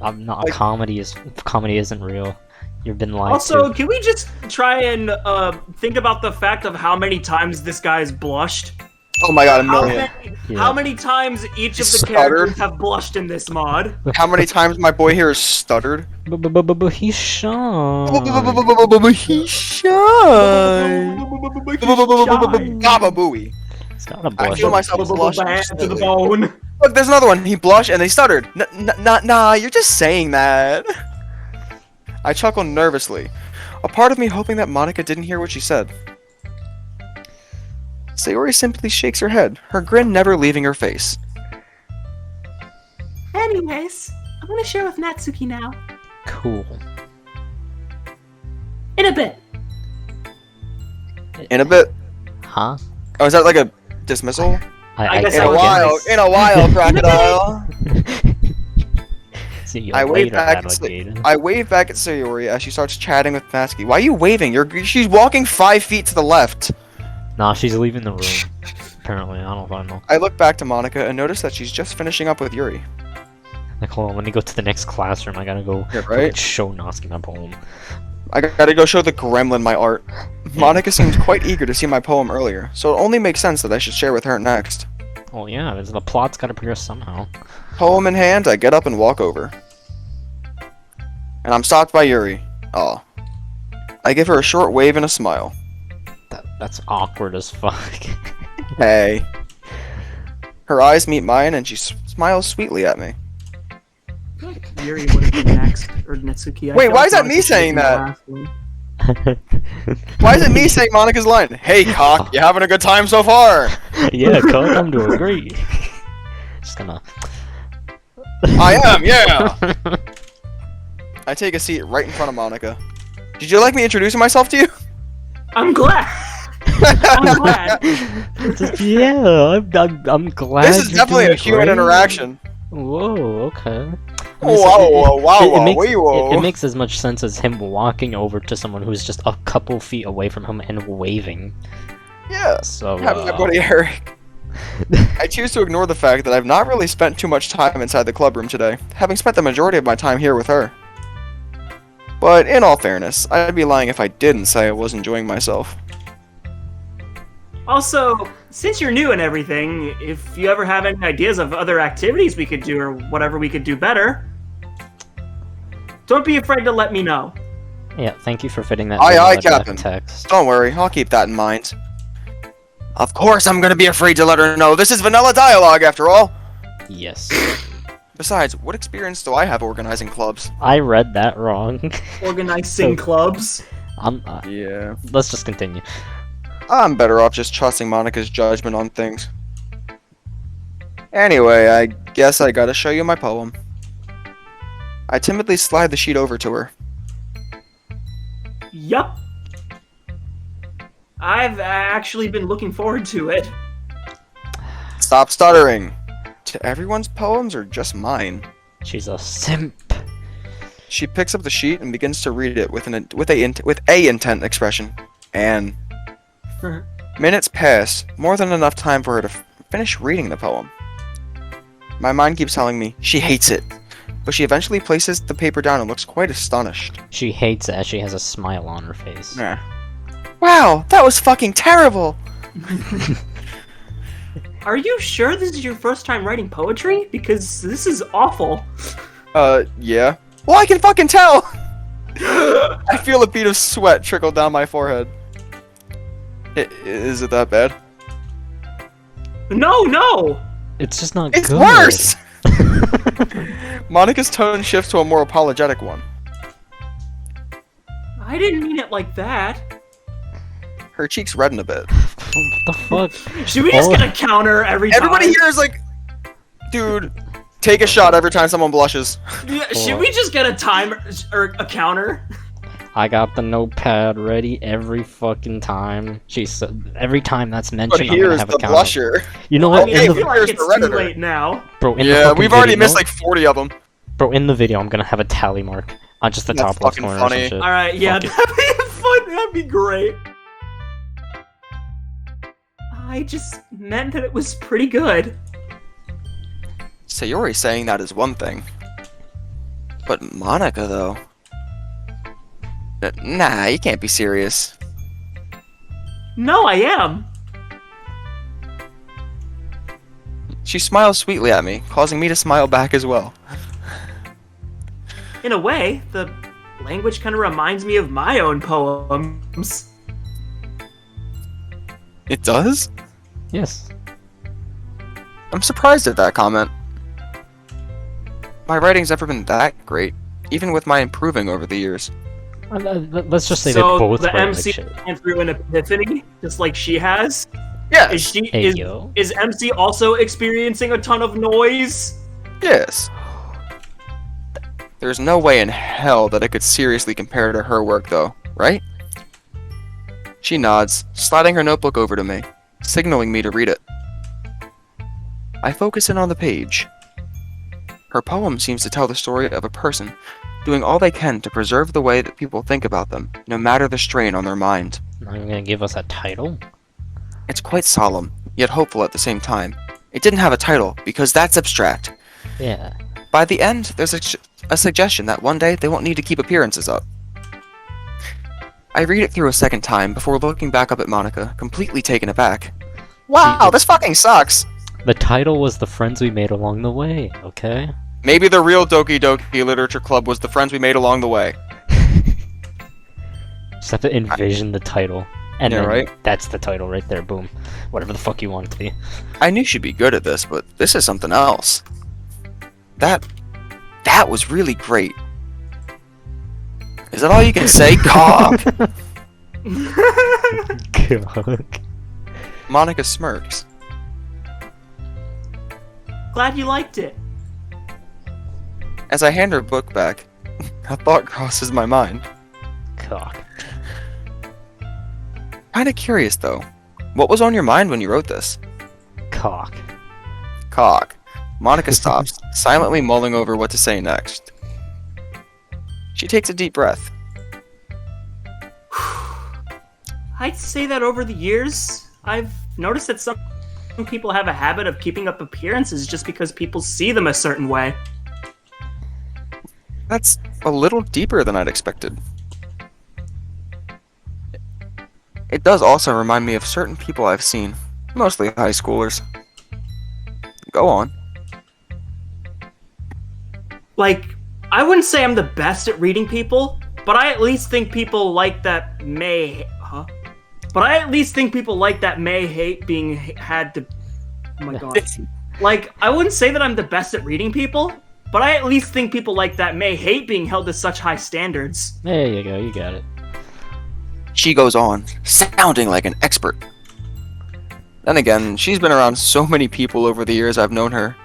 A: I'm not.
B: Like-
A: Comedy isn't real. You've been lied
C: Also,
A: to.
C: can we just try and think about the fact of how many times this guy's blushed?
B: Oh my god, a
C: How
B: million.
C: many,
A: Yeah.
C: how many times each of the
B: Stuttered.
C: characters have blushed in this mod?
B: How many times my boy here has stuttered?
A: But he's Sean.
B: He's shy. Baba Booey.
A: It's got a
B: I
A: blush.
B: feel myself blush
C: To the
B: instantly.
C: bone.
B: Look, there's another one. He blushed and he stuttered. Nah, you're just saying that. I chuckle nervously, a part of me hoping that Monica didn't hear what she said. Sayori simply shakes her head, her grin never leaving her face.
C: Anyways, I'm gonna share with Natsuki now.
A: Cool.
C: In a bit.
B: In a bit.
A: Huh?
B: Oh, is that like a dismissal?
C: I guess
B: In
C: I
B: a
C: would
B: while,
C: guess.
B: in a while, crocodile.
A: See you
B: I wave
A: later,
B: back.
A: alligator.
B: I wave back at Sayori as she starts chatting with Natsuki. Why are you waving? She's walking 5 feet to the left.
A: Nah, she's leaving the room. Apparently, I don't know.
B: I look back to Monica and notice that she's just finishing up with Yuri.
A: Like, hold on, when you go to the next classroom, I gotta go
B: Yeah, right?
A: show Natsuki my poem.
B: I gotta go show the gremlin my art. Monica seems quite eager to see my poem earlier, so it only makes sense that I should share with her next.
A: Oh yeah, the plot's gotta progress somehow.
B: Poem in hand, I get up and walk over. And I'm stopped by Yuri. Aw. I give her a short wave and a smile.
A: That's awkward as fuck.
B: Hey. Her eyes meet mine and she smiles sweetly at me.
C: Yuri would have been next, or Natsuki. I
B: Wait,
C: feel
B: why
C: like
B: is that
C: Monica
B: me
C: should have
B: saying
C: been the
B: that?
C: last one.
B: Why is it me saying Monica's line? Hey, cock, you having a good time so far?
A: Yeah, Coke, I'm doing great. Just gonna.
B: I am, yeah! I take a seat right in front of Monica. Did you like me introducing myself to you?
C: I'm glad. I'm glad.
A: Yeah, I'm glad.
B: This is
A: you're
B: definitely a
A: doing
B: human
A: great.
B: interaction.
A: Whoa, okay.
B: Whoa.
A: It makes as much sense as him walking over to someone who's just a couple feet away from him and waving.
B: Yeah,
A: So,
B: having my buddy Eric. I choose to ignore the fact that I've not really spent too much time inside the club room today, having spent the majority of my time here with her. But in all fairness, I'd be lying if I didn't say I was enjoying myself.
C: Also, since you're new and everything, if you ever have any ideas of other activities we could do or whatever we could do better, don't be afraid to let me know.
A: yeah, thank you for fitting that.
B: Aye, aye,
A: vanilla
B: Captain.
A: Text.
B: Don't worry, I'll keep that in mind. Of course I'm gonna be afraid to let her know. This is vanilla dialogue after all.
A: Yes.
B: Besides, what experience do I have organizing clubs?
A: I read that wrong.
C: Organizing clubs.
B: Yeah.
A: Let's just continue.
B: I'm better off just trusting Monica's judgment on things. Anyway, I guess I gotta show you my poem. I timidly slide the sheet over to her.
C: Yup. I've actually been looking forward to it.
B: Stop stuttering. To everyone's poems or just mine?
A: She's a simp.
B: She picks up the sheet and begins to read it with a intent expression. And minutes pass, more than enough time for her to finish reading the poem. My mind keeps telling me she hates it, but she eventually places the paper down and looks quite astonished.
A: She hates it as she has a smile on her face.
B: Yeah. Wow, that was fucking terrible!
C: Are you sure this is your first time writing poetry? Because this is awful.
B: Yeah. Well, I can fucking tell! I feel a bead of sweat trickle down my forehead. Is it that bad?
C: No!
A: It's just not
B: It's
A: good.
B: worse! Monica's tone shifts to a more apologetic one.
C: I didn't mean it like that.
B: Her cheeks redden a bit.
A: What the fuck?
C: Should we just get a counter every time?
B: Everybody here is like, dude, take a shot every time someone blushes.
C: Yeah, should we just get a timer or a counter?
A: I got the notepad ready every fucking time. Every time that's
B: But
A: mentioned, I'm gonna
B: here's
A: have
B: the
A: a counter.
B: blusher.
A: You know
C: I
A: what?
C: mean,
B: Hey,
C: I
A: In
C: feel
A: the,
C: like
B: here's
C: it's
B: the
C: too
B: Redditor.
C: late now.
A: bro, in the
B: Yeah,
A: fucking
B: we've already
A: video,
B: missed like 40 of them.
A: Bro, in the video, I'm gonna have a tally mark on just the
B: That's
A: top left
B: fucking
A: corner
B: funny.
A: or some shit.
C: Alright, yeah,
A: Fuck it.
C: that'd be fun. That'd be great. I just meant that it was pretty good.
B: Sayori saying that is one thing. But Monica, though... Nah, you can't be serious.
C: No, I am.
B: She smiles sweetly at me, causing me to smile back as well.
C: In a way, the language kind of reminds me of my own poems.
B: It does?
A: Yes.
B: I'm surprised at that comment. My writing's never been that great, even with my improving over the years.
A: Let's just say
C: So
A: they both
C: the
A: write like
C: MC
A: shit.
C: went through an epiphany, just like she has.
B: Yes,
C: Is she
A: Hey, yo.
C: is MC also experiencing a ton of noise?
B: yes. There's no way in hell that I could seriously compare to her work, though, right? She nods, sliding her notebook over to me, signaling me to read it. I focus in on the page. Her poem seems to tell the story of a person doing all they can to preserve the way that people think about them, no matter the strain on their mind.
A: Not even gonna give us a title?
B: It's quite solemn, yet hopeful at the same time. It didn't have a title, because that's abstract.
A: Yeah.
B: By the end, there's a suggestion that one day they won't need to keep appearances up. I read it through a second time before looking back up at Monica, completely taken aback. Wow, this fucking sucks!
A: The title was The Friends We Made Along the Way, okay?
B: Maybe the real Doki Doki Literature Club was the friends we made along the way.
A: Just have to envision the title. And
B: Yeah,
A: then
B: right?
A: that's the title right there, boom. Whatever the fuck you want it to be.
B: I knew she'd be good at this, but this is something else. That was really great. Is that all you can say, cock?
A: God.
B: Monica smirks.
C: Glad you liked it.
B: As I hand her book back, a thought crosses my mind.
A: Cock.
B: Kinda curious, though. What was on your mind when you wrote this?
A: Cock.
B: Cock. Monica stops, silently mulling over what to say next. She takes a deep breath.
C: I'd say that over the years, I've noticed that some people have a habit of keeping up appearances just because people see them a certain way.
B: That's a little deeper than I'd expected. It does also remind me of certain people I've seen, mostly high schoolers. Go on.
C: Like, I wouldn't say I'm the best at reading people, but I at least think people like that may... Huh? But I at least think people like that may hate being had to... Oh my god. Like, I wouldn't say that I'm the best at reading people, but I at least think people like that may hate being held to such high standards.
A: There you go, you got it.
B: She goes on, sounding like an expert. Then again, she's been around so many people over the years I've known her,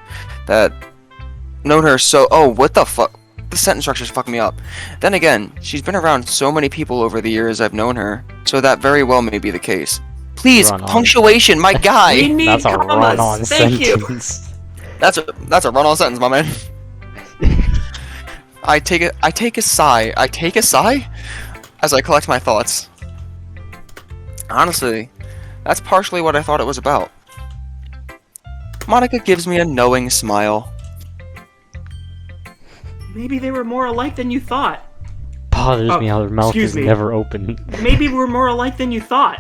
B: oh, what the fuck? The sentence structure's fucking me up. Then again, she's been around so many people over the years I've known her, so that very well may be the case. Please,
A: Run on.
B: punctuation, my
C: We
B: guy!
C: need
A: That's a
C: commas.
A: run-on
C: Thank you.
A: sentence.
B: That's a run-on sentence, my man. I take a sigh as I collect my thoughts. Honestly, that's partially what I thought it was about. Monica gives me a knowing smile.
C: Maybe they were more alike than you thought.
A: Bothers
C: Oh,
A: me how their mouth
C: excuse
A: is
C: me.
A: never open.
C: Maybe we're more alike than you thought.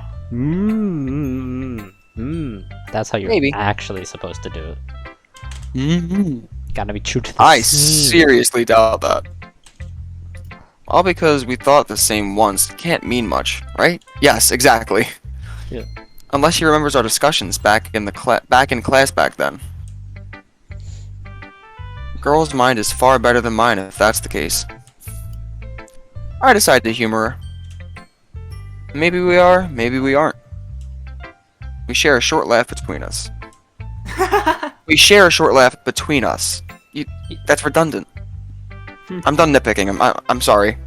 A: That's how you're
B: Maybe.
A: actually supposed to do it.
B: Mm-hmm.
A: Gotta be true to the
B: I
A: scene.
B: seriously doubt that. All because we thought the same once can't mean much, right? Yes, exactly.
A: Yeah.
B: Unless he remembers our discussions back in class back then. Girl's mind is far better than mine if that's the case. I decided to humor her. Maybe we are, maybe we aren't. We share a short laugh between us. We share a short laugh between us. That's redundant. I'm done nitpicking. I'm sorry.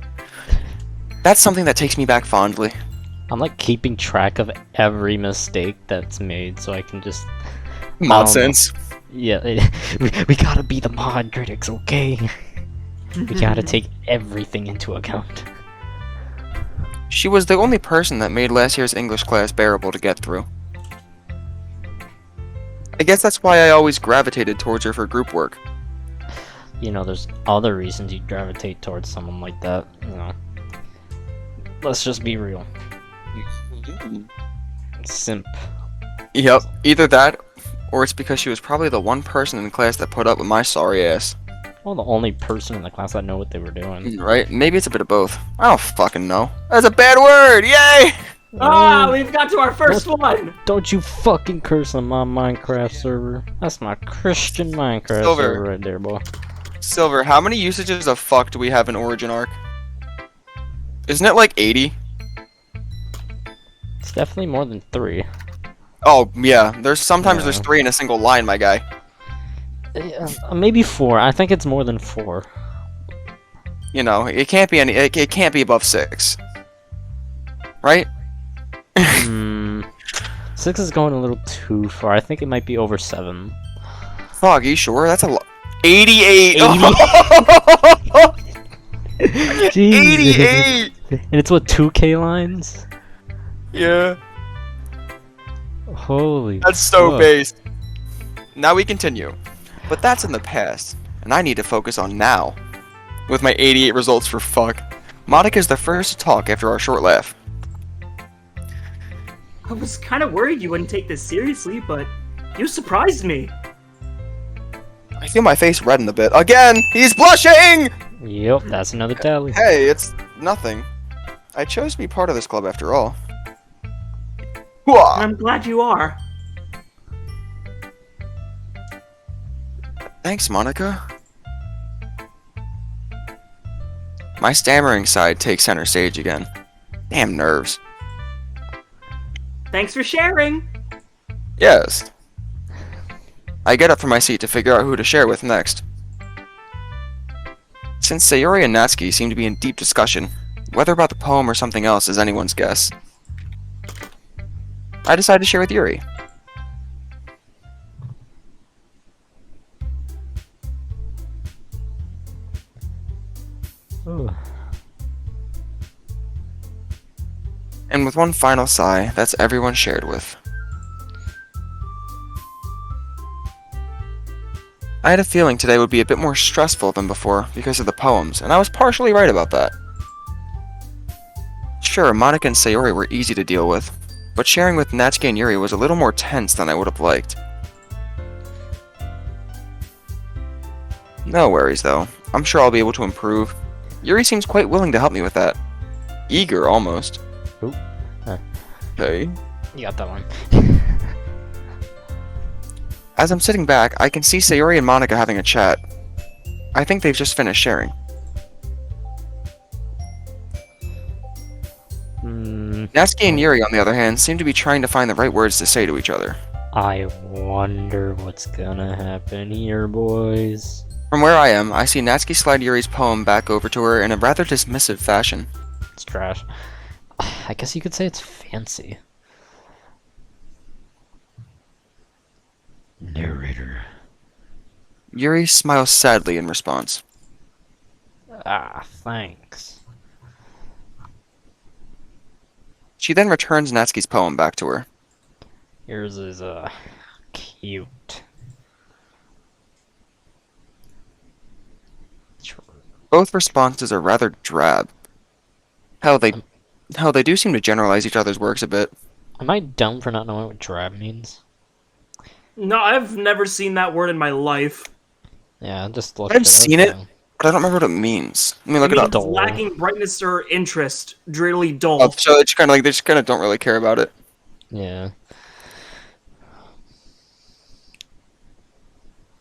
B: That's something that takes me back fondly.
A: I'm like keeping track of every mistake that's made so I can just...
B: Nonsense.
A: Yeah, we gotta be the mod critics, okay? We gotta take everything into account.
B: She was the only person that made last year's English class bearable to get through. I guess that's why I always gravitated towards her for group work.
A: You know, there's other reasons you gravitate towards someone like that, you know. Let's just be real. Simp.
B: Yep, either that, or it's because she was probably the one person in class that put up with my sorry ass.
A: Well, the only person in the class that knew what they were doing.
B: Right? Maybe it's a bit of both. I don't fucking know. That's a bad word! Yay!
C: Ah, we've got to our first one!
A: Don't you fucking curse on my Minecraft server. That's my Christian Minecraft
B: Silver.
A: server right there, boy.
B: Silver, how many usages of fuck do we have in Origin Arc? Isn't it like 80?
A: It's definitely more than 3.
B: Oh, yeah. Sometimes there's
A: Yeah.
B: 3 in a single line, my guy.
A: Maybe 4. I think it's more than 4.
B: You know, it can't be it can't be above 6. Right?
A: 6 is going a little too far. I think it might be over 7.
B: Fuck, you sure? That's a lot. 88! 88!
A: And it's what, 2K lines?
B: Yeah.
A: Holy
B: That's so
A: fuck.
B: based. Now we continue. But that's in the past, and I need to focus on now. With my 88 results for fuck. Monica's the first to talk after our short laugh.
C: I was kind of worried you wouldn't take this seriously, but you surprised me.
B: I feel my face redden a bit. Again! He's blushing!
A: Yep, that's another tally.
B: Hey, it's nothing. I chose to be part of this club after all. Hooah!
C: And I'm glad you are.
B: Thanks, Monica. My stammering side takes center stage again. Damn nerves.
C: Thanks for sharing.
B: Yes. I get up from my seat to figure out who to share with next. Since Sayori and Natsuki seem to be in deep discussion, whether about the poem or something else is anyone's guess. I decide to share with Yuri.
A: Ooh.
B: And with one final sigh, that's everyone shared with. I had a feeling today would be a bit more stressful than before because of the poems, and I was partially right about that. Sure, Monica and Sayori were easy to deal with, but sharing with Natsuki and Yuri was a little more tense than I would have liked. No worries though, I'm sure I'll be able to improve. Yuri seems quite willing to help me with that. Eager, almost.
A: Oop.
B: Okay.
A: You got that one.
B: As I'm sitting back, I can see Sayori and Monica having a chat. I think they've just finished sharing. Natsuki and Yuri, on the other hand, seem to be trying to find the right words to say to each other.
A: I wonder what's gonna happen here, boys.
B: From where I am, I see Natsuki slide Yuri's poem back over to her in a rather dismissive fashion.
A: It's trash. I guess you could say it's fancy. Narrator.
B: Yuri smiles sadly in response.
A: Ah, thanks.
B: She then returns Natsuki's poem back to her.
A: Yours is, cute.
B: Both responses are rather drab. Hell, they do seem to generalize each other's works a bit.
A: Am I dumb for not knowing what drab means?
C: No, I've never seen that word in my life.
A: Yeah, I just looked
B: I've
A: it up,
B: seen it,
A: though.
B: but I don't remember what it means. Let me look
C: It
B: it
C: means
B: up.
A: Dull.
C: lacking brightness or interest, really dull.
B: Oh, so it's kind of like they just kind of don't really care about it.
A: Yeah.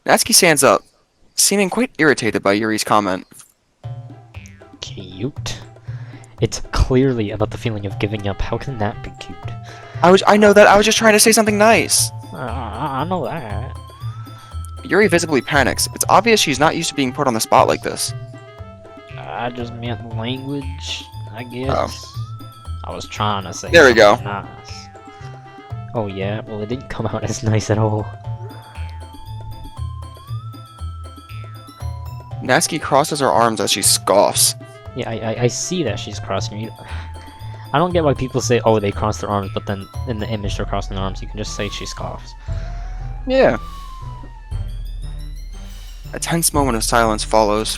B: Natsuki stands up, seeming quite irritated by Yuri's comment.
A: Cute? It's clearly about the feeling of giving up. How can that be cute?
B: I know that. I was just trying to say something nice.
A: I know that.
B: Yuri visibly panics. It's obvious she's not used to being put on the spot like this.
A: I just meant language, I guess. I was trying to say
B: There we go.
A: something nice. Oh yeah? Well, it didn't come out as nice at all.
B: Natsuki crosses her arms as she scoffs.
A: Yeah, I see that she's crossing you. I don't get why people say, oh, they cross their arms, but then in the image they're crossing their arms. You can just say she scoffs.
B: Yeah. A tense moment of silence follows.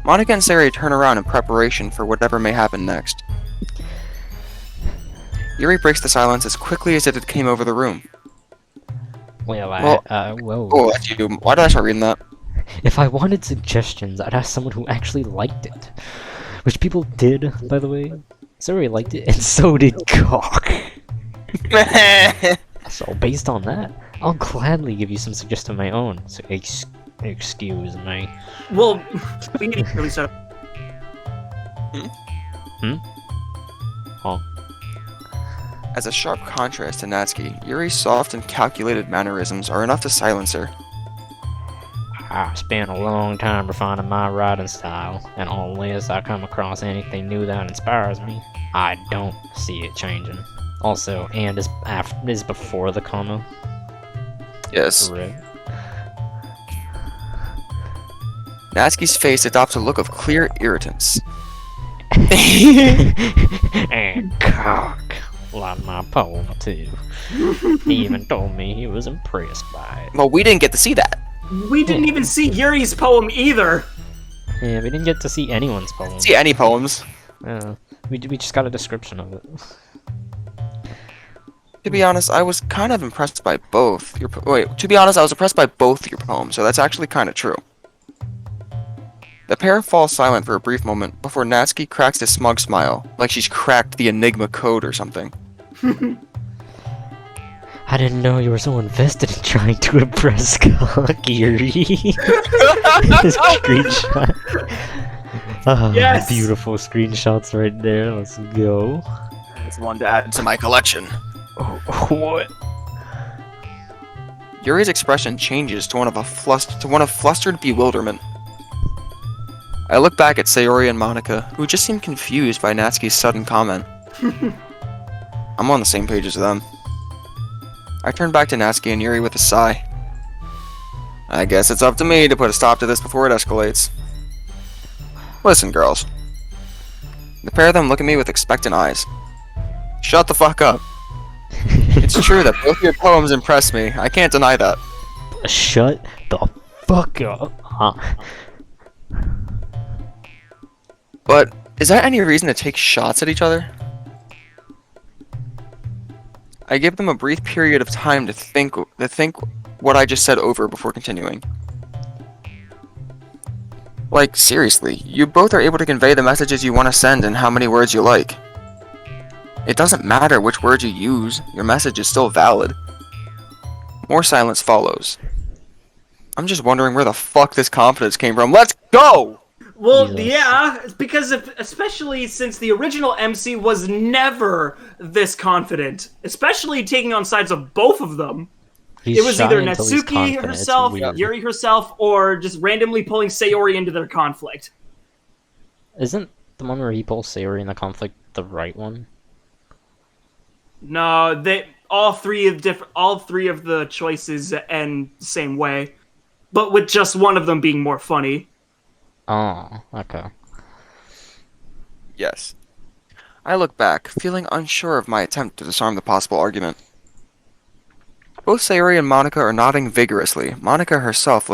B: Monika and Sayori turn around in preparation for whatever may happen next. Yuri breaks the silence as quickly as it came over the room.
A: Well, whoa.
B: Oh, that's you. Why did I start reading that?
A: If I wanted suggestions, I'd ask someone who actually liked it. Which people did, by the way. Sorry liked it, and so did Cock. So, based on that, I'll gladly give you some suggestions of my own. So, excuse me.
C: Well, we need to really start.
A: Oh.
B: As a sharp contrast to Natsuki, Yuri's soft and calculated mannerisms are enough to silence her.
A: I spent a long time refining my writing style, and unless I come across anything new that inspires me, I don't see it changing. Also, and is before the comma.
B: Yes.
A: Correct.
B: Natsuki's face adopts a look of clear irritance.
A: And Cock liked my poem too. He even told me he was impressed by it.
B: Well, we didn't get to see that.
C: We didn't even see Yuri's poem either.
A: Yeah, we didn't get to see anyone's poem.
B: See any poems.
A: We just got a description of it.
B: To be honest, I was kind of impressed by both your to be honest, I was impressed by both your poems, so that's actually kind of true. The pair fall silent for a brief moment before Natsuki cracks a smug smile, like she's cracked the Enigma code or something.
A: I didn't know you were so invested in trying to impress Cock, Yuri. This screenshot. Ah,
C: Yes!
A: beautiful screenshots right there. Let's go.
B: It's one to add to my collection.
A: Oh, what?
B: Yuri's expression changes to one of flustered bewilderment. I look back at Sayori and Monika, who just seem confused by Natsuki's sudden comment. I'm on the same page as them. I turn back to Natsuki and Yuri with a sigh. I guess it's up to me to put a stop to this before it escalates. Listen, girls. The pair of them look at me with expectant eyes. Shut the fuck up. It's true that both your poems impressed me. I can't deny that.
A: Shut the fuck up. Huh?
B: But is that any reason to take shots at each other? I give them a brief period of time to think what I just said over before continuing. Like, seriously, you both are able to convey the messages you want to send in how many words you like. It doesn't matter which words you use, your message is still valid. More silence follows. I'm just wondering where the fuck this confidence came from. Let's go!
C: Well,
A: Jesus.
C: yeah, because especially since the original MC was never this confident, especially taking on sides of both of them. It was either Natsuki herself, Yuri herself, or just randomly pulling Sayori into their conflict.
A: Isn't the one where he pulls Sayori in the conflict the right one?
C: No, all three of the choices end the same way, but with just one of them being more funny.
A: Oh, okay.
B: Yes. I look back, feeling unsure of my attempt to disarm the possible argument. Both Sayori and Monica are nodding vigorously, Monica herself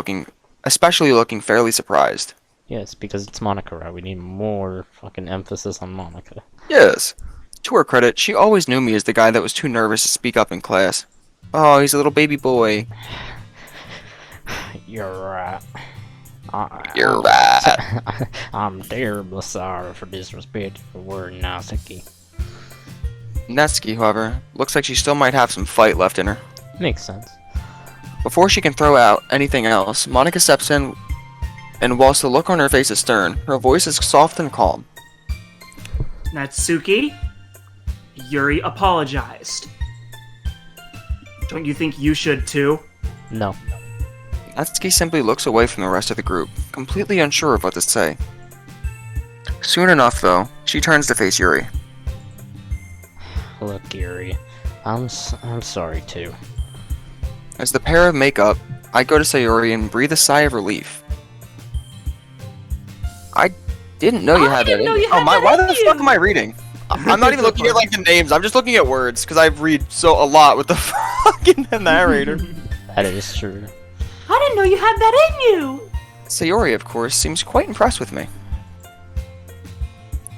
B: especially looking fairly surprised.
A: Yes, because it's Monica, right? We need more fucking emphasis on Monica.
B: Yes. To her credit, she always knew me as the guy that was too nervous to speak up in class. Oh, he's a little baby boy.
A: You're right.
B: You're right.
A: I'm terribly sorry for disrespecting the word Natsuki.
B: Natsuki, however, looks like she still might have some fight left in her.
A: Makes sense.
B: Before she can throw out anything else, Monica steps in, and whilst the look on her face is stern, her voice is soft and calm.
C: Natsuki, Yuri apologized. Don't you think you should too?
A: No.
B: Natsuki simply looks away from the rest of the group, completely unsure of what to say. Soon enough, though, she turns to face Yuri.
A: Look, Yuri, I'm sorry too.
B: As the pair make up, I go to Sayori and breathe a sigh of relief. I didn't know you had that in you. Oh my, why the fuck am I reading? I'm not even looking at like the names, I'm just looking at words, because I read a lot with the fucking narrator.
A: That is true.
C: I didn't know you had that in you!
B: Sayori, of course, seems quite impressed with me.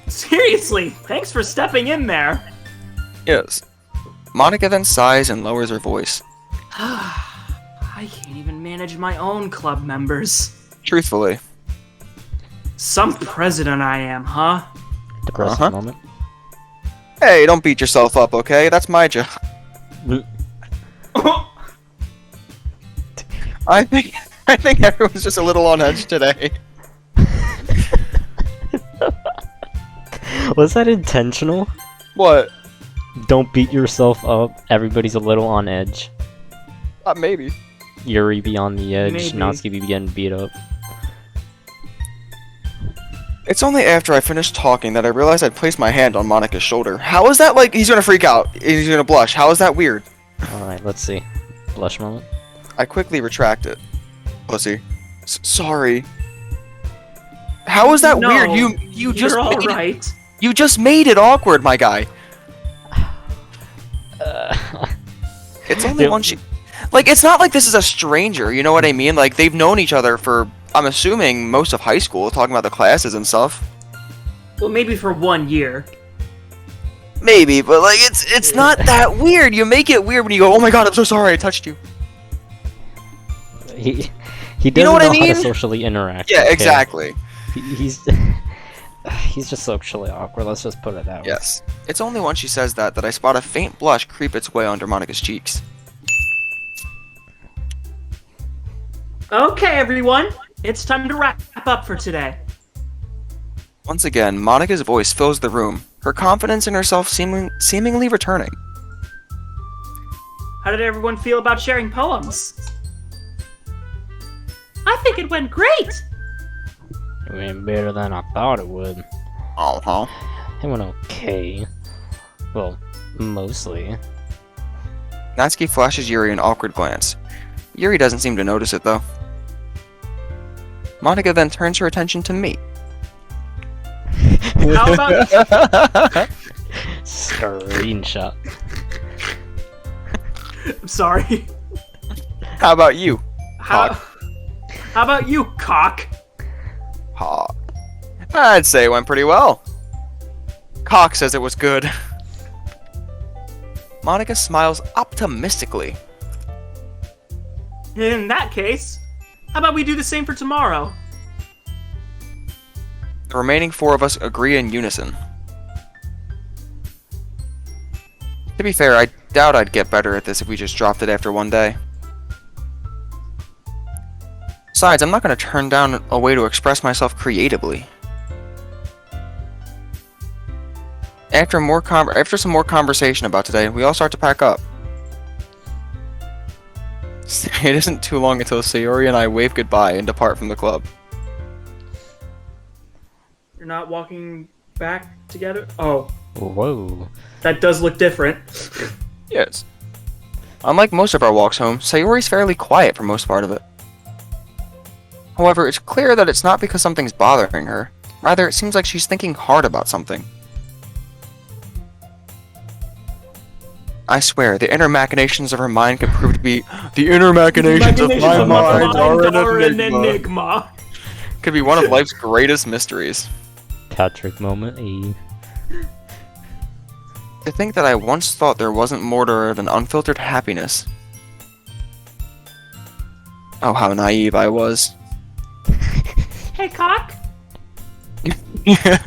C: Seriously, thanks for stepping in there.
B: Yes. Monica then sighs and lowers her voice.
C: I can't even manage my own club members.
B: Truthfully.
C: Some president I am, huh?
A: Depressing moment.
B: Hey, don't beat yourself up, okay? That's my job. I think everyone's just a little on edge today.
A: Was that intentional?
B: What?
A: Don't beat yourself up. Everybody's a little on edge.
B: Maybe.
A: Yuri be on the edge.
C: Maybe.
A: Natsuki be getting beat up.
B: It's only after I finished talking that I realized I'd placed my hand on Monica's shoulder. How is that like he's gonna freak out? He's gonna blush. How is that weird?
A: Alright, let's see. Blush moment.
B: I quickly retract it. Pussy. Sorry. How is that
C: No,
B: weird? You just
C: You're
B: made
C: alright.
B: You just made it awkward, my guy. It's only
A: Yep.
B: one like, it's not like this is a stranger, you know what I mean? Like, they've known each other for, I'm assuming, most of high school, talking about the classes and stuff.
C: Well, maybe for 1 year.
B: Maybe, but, like, it's not that weird. You make it weird when you go, oh my god, I'm so sorry I touched you.
A: He doesn't
B: You know what I
A: how to
B: mean?
A: socially interact.
B: Yeah,
A: okay?
B: exactly.
A: He's just socially awkward. Let's just put it that way.
B: Yes. It's only when she says that I spot a faint blush creep its way under Monica's cheeks.
C: Okay, everyone. It's time to wrap up for today.
B: Once again, Monica's voice fills the room, her confidence in herself seemingly returning.
C: How did everyone feel about sharing poems? I think it went great!
A: It went better than I thought it would.
B: Uh-huh.
A: It went okay. Well, mostly.
B: Natsuki flashes Yuri an awkward glance. Yuri doesn't seem to notice it, though. Monica then turns her attention to me.
C: How about
A: Screenshot.
C: I'm sorry.
B: How about you?
C: How about you, cock?
B: Ha. I'd say it went pretty well. Cock says it was good. Monica smiles optimistically.
C: In that case, how about we do the same for tomorrow?
B: The remaining four of us agree in unison. To be fair, I doubt I'd get better at this if we just dropped it after one day. Besides, I'm not going to turn down a way to express myself creatively. After some more conversation about today, we all start to pack up. It isn't too long until Sayori and I wave goodbye and depart from the club.
C: You're not walking back together? Oh,
A: Whoa.
C: that does look different.
B: Yes. Unlike most of our walks home, Sayori's fairly quiet for most part of it. However, it's clear that it's not because something's bothering her. Rather, it seems like she's thinking hard about something. I swear, the inner machinations of her mind could prove to be the inner machinations of my mind are an enigma. Could be one of life's greatest mysteries.
A: Patrick moment,
B: To think that I once thought there wasn't more to her than unfiltered happiness. Oh, how naive I was.
C: Hey, Cock.
B: Yeah.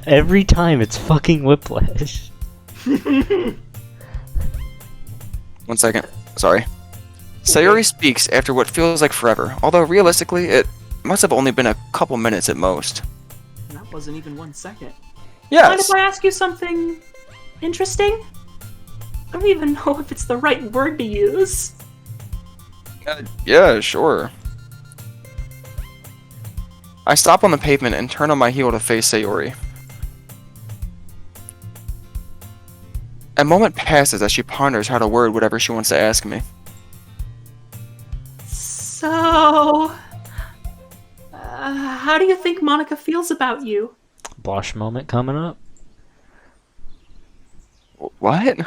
A: Every time it's fucking Whiplash.
B: 1 second. Sorry. Sayori speaks after what feels like forever, although realistically, it must have only been a couple minutes at most.
C: That wasn't even 1 second.
B: Yes!
C: Mind if I ask you something interesting? I don't even know if it's the right word to use.
B: Yeah, sure. I stop on the pavement and turn on my heel to face Sayori. A moment passes as she ponders how to word whatever she wants to ask me.
C: So... how do you think Monica feels about you?
A: Blush moment coming up.
B: What?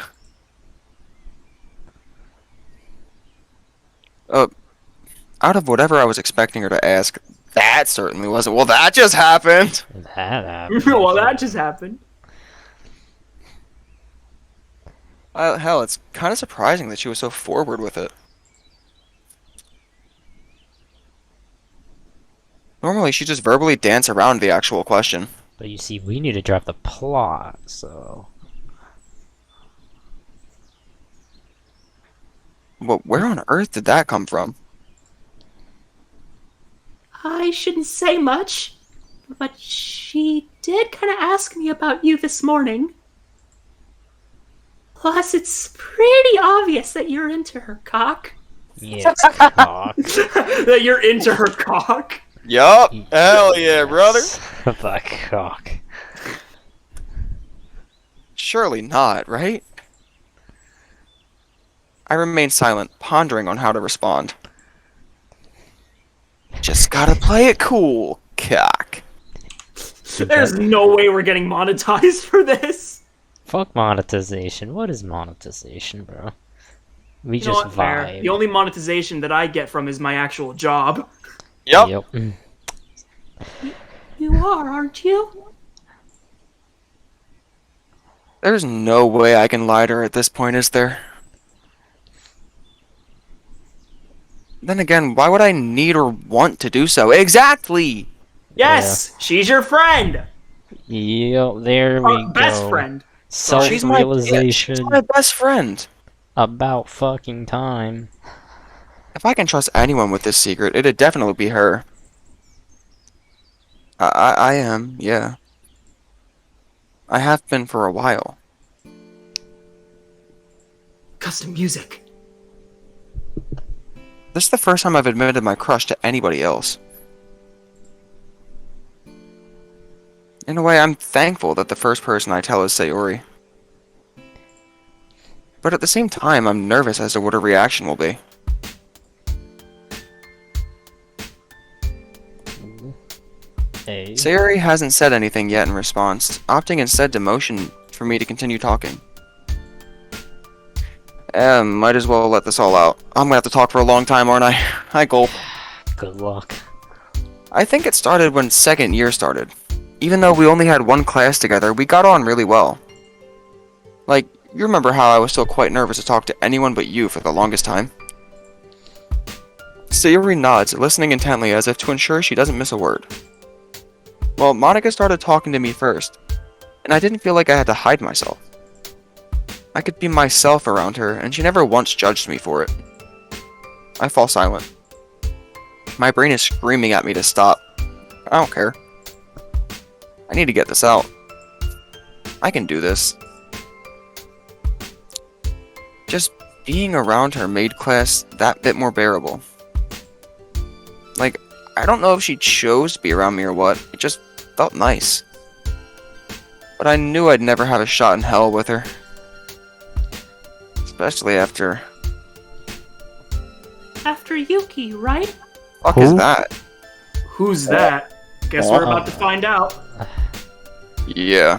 B: Out of whatever I was expecting her to ask, that certainly wasn't. Well, that just happened!
A: That happened.
C: Well, that just happened.
B: Hell, it's kind of surprising that she was so forward with it. Normally, she just verbally dance around the actual question.
A: But you see, we need to drop the plot, so...
B: Well, where on earth did that come from?
C: I shouldn't say much, but she did kind of ask me about you this morning. Plus, it's pretty obvious that you're into her cock.
A: Yeah, cock.
C: That you're into her cock.
B: Yup! Hell yeah, brother!
A: The cock.
B: Surely not, right? I remain silent, pondering on how to respond. Just gotta play it cool, cock.
C: There's no way we're getting monetized for this.
A: Fuck monetization. What is monetization, bro? We
C: You know
A: just
C: what, fair.
A: vibe.
C: The only monetization that I get from is my actual job.
B: Yup.
A: Yep.
C: You are, aren't you?
B: There's no way I can lie to her at this point, is there? Then again, why would I need or want to do so? Exactly!
C: Yes, she's your friend.
A: Yep, there we go.
C: Best friend.
B: She's my
A: Self-realization
B: best friend.
A: about fucking time.
B: If I can trust anyone with this secret, it'd definitely be her. I am, yeah. I have been for a while.
C: Custom music.
B: This is the first time I've admitted my crush to anybody else. In a way, I'm thankful that the first person I tell is Sayori. But at the same time, I'm nervous as to what her reaction will be.
A: Hey.
B: Sayori hasn't said anything yet in response, opting instead to motion for me to continue talking. Might as well let this all out. I'm gonna have to talk for a long time, aren't I? I gulp.
A: Good luck.
B: I think it started when second year started. Even though we only had one class together, we got on really well. Like, you remember how I was still quite nervous to talk to anyone but you for the longest time? Sayori nods, listening intently as if to ensure she doesn't miss a word. Well, Monica started talking to me first, and I didn't feel like I had to hide myself. I could be myself around her, and she never once judged me for it. I fall silent. My brain is screaming at me to stop. I don't care. I need to get this out. I can do this. Just being around her made class that bit more bearable. Like, I don't know if she chose to be around me or what, it just felt nice. But I knew I'd never have a shot in hell with her. Especially after...
C: After Yuki, right?
B: Fuck
A: Who?
B: is that?
C: Who's that? Guess we're about to find out.
B: Yeah.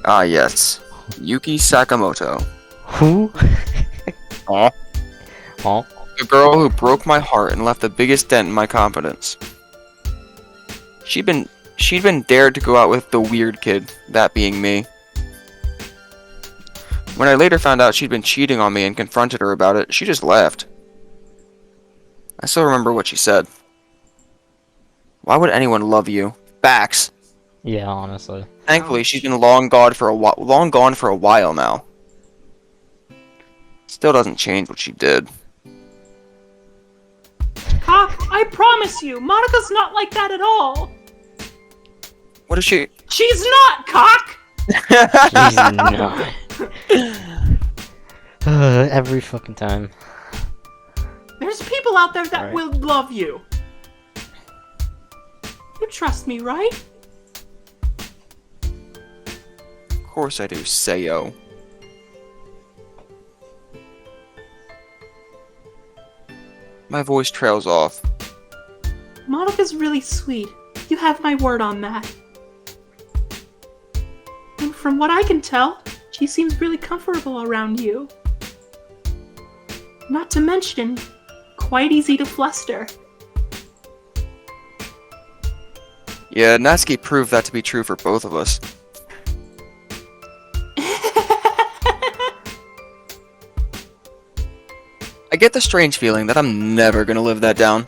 B: Ah, yes. Yuki Sakamoto.
A: Who?
B: Huh?
A: Oh.
B: The girl who broke my heart and left the biggest dent in my confidence. She'd been dared to go out with the weird kid, that being me. When I later found out she'd been cheating on me and confronted her about it, she just left. I still remember what she said. Why would anyone love you? Bax.
A: Yeah, honestly.
B: Thankfully, she's been long gone for a while now. Still doesn't change what she did.
C: Cock, I promise you, Monica's not like that at all.
B: What is she?
C: She's not, Cock!
A: She's not. Every fucking time.
C: There's people out there that
A: Alright.
C: will love you. You trust me, right?
B: Of course I do, Sayo. My voice trails off.
C: Monica's really sweet. You have my word on that. And from what I can tell, she seems really comfortable around you. Not to mention, quite easy to fluster.
B: Yeah, Natsuki proved that to be true for both of us. I get the strange feeling that I'm never gonna live that down.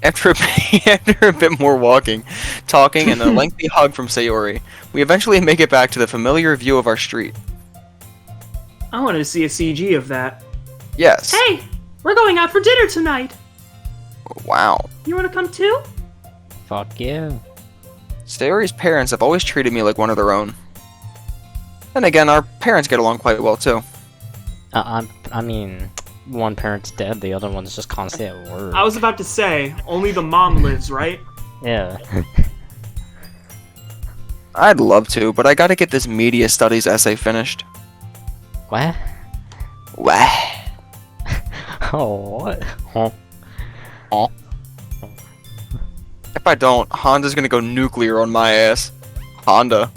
B: After a bit more walking, talking, and a lengthy hug from Sayori, we eventually make it back to the familiar view of our street.
C: I wanted to see a CG of that.
B: Yes.
C: Hey! We're going out for dinner tonight!
B: Wow.
C: You wanna come too?
A: Fuck yeah.
B: Sayori's parents have always treated me like one of their own. Then again, our parents get along quite well too.
A: I mean, one parent's dead, the other one's just constantly at work.
C: I was about to say, only the mom lives, right?
A: Yeah.
B: I'd love to, but I gotta get this media studies essay finished.
A: What?
B: Wah.
A: Oh, what? Huh?
B: If I don't, Honda's gonna go nuclear on my ass. Honda.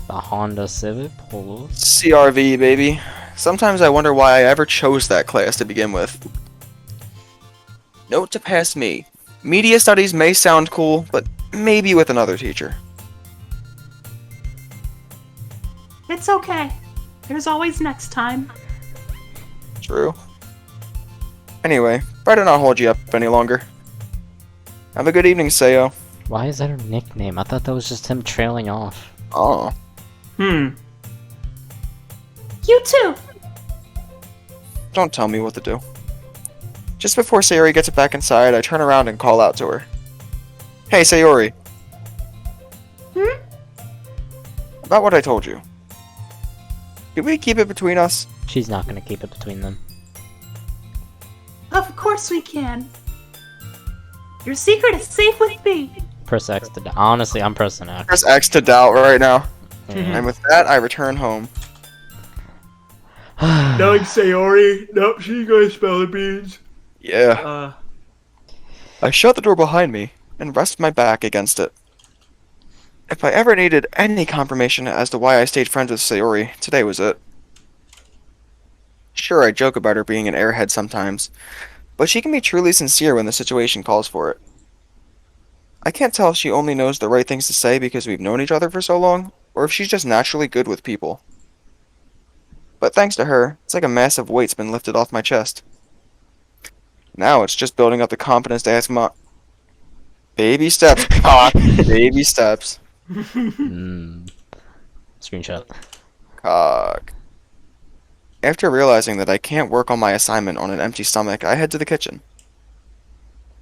A: The Honda Civic Polo?
B: CRV, baby. Sometimes I wonder why I ever chose that class to begin with. Note to pass me. Media studies may sound cool, but maybe with another teacher.
C: It's okay. There's always next time.
B: True. Anyway, better not hold you up any longer. Have a good evening, Sayo.
A: Why is that her nickname? I thought that was just him trailing off.
B: Oh.
C: You too!
B: Don't tell me what to do. Just before Sayori gets back inside, I turn around and call out to her. Hey, Sayori. About what I told you. Can we keep it between us?
A: She's not gonna keep it between them.
C: Of course we can. Your secret is safe with me.
A: Press X to honestly, I'm pressing X.
B: Press X to doubt right now.
A: Yeah.
B: And with that, I return home.
C: Doug Sayori. Nope, she gonna spill the beans.
B: Yeah. I shut the door behind me and rest my back against it. If I ever needed any confirmation as to why I stayed friends with Sayori, today was it. Sure, I joke about her being an airhead sometimes, but she can be truly sincere when the situation calls for it. I can't tell if she only knows the right things to say because we've known each other for so long, or if she's just naturally good with people. But thanks to her, it's like a massive weight's been lifted off my chest. Now it's just building up the confidence to ask baby steps, cock. Baby steps.
A: Screenshot.
B: Cock. After realizing that I can't work on my assignment on an empty stomach, I head to the kitchen.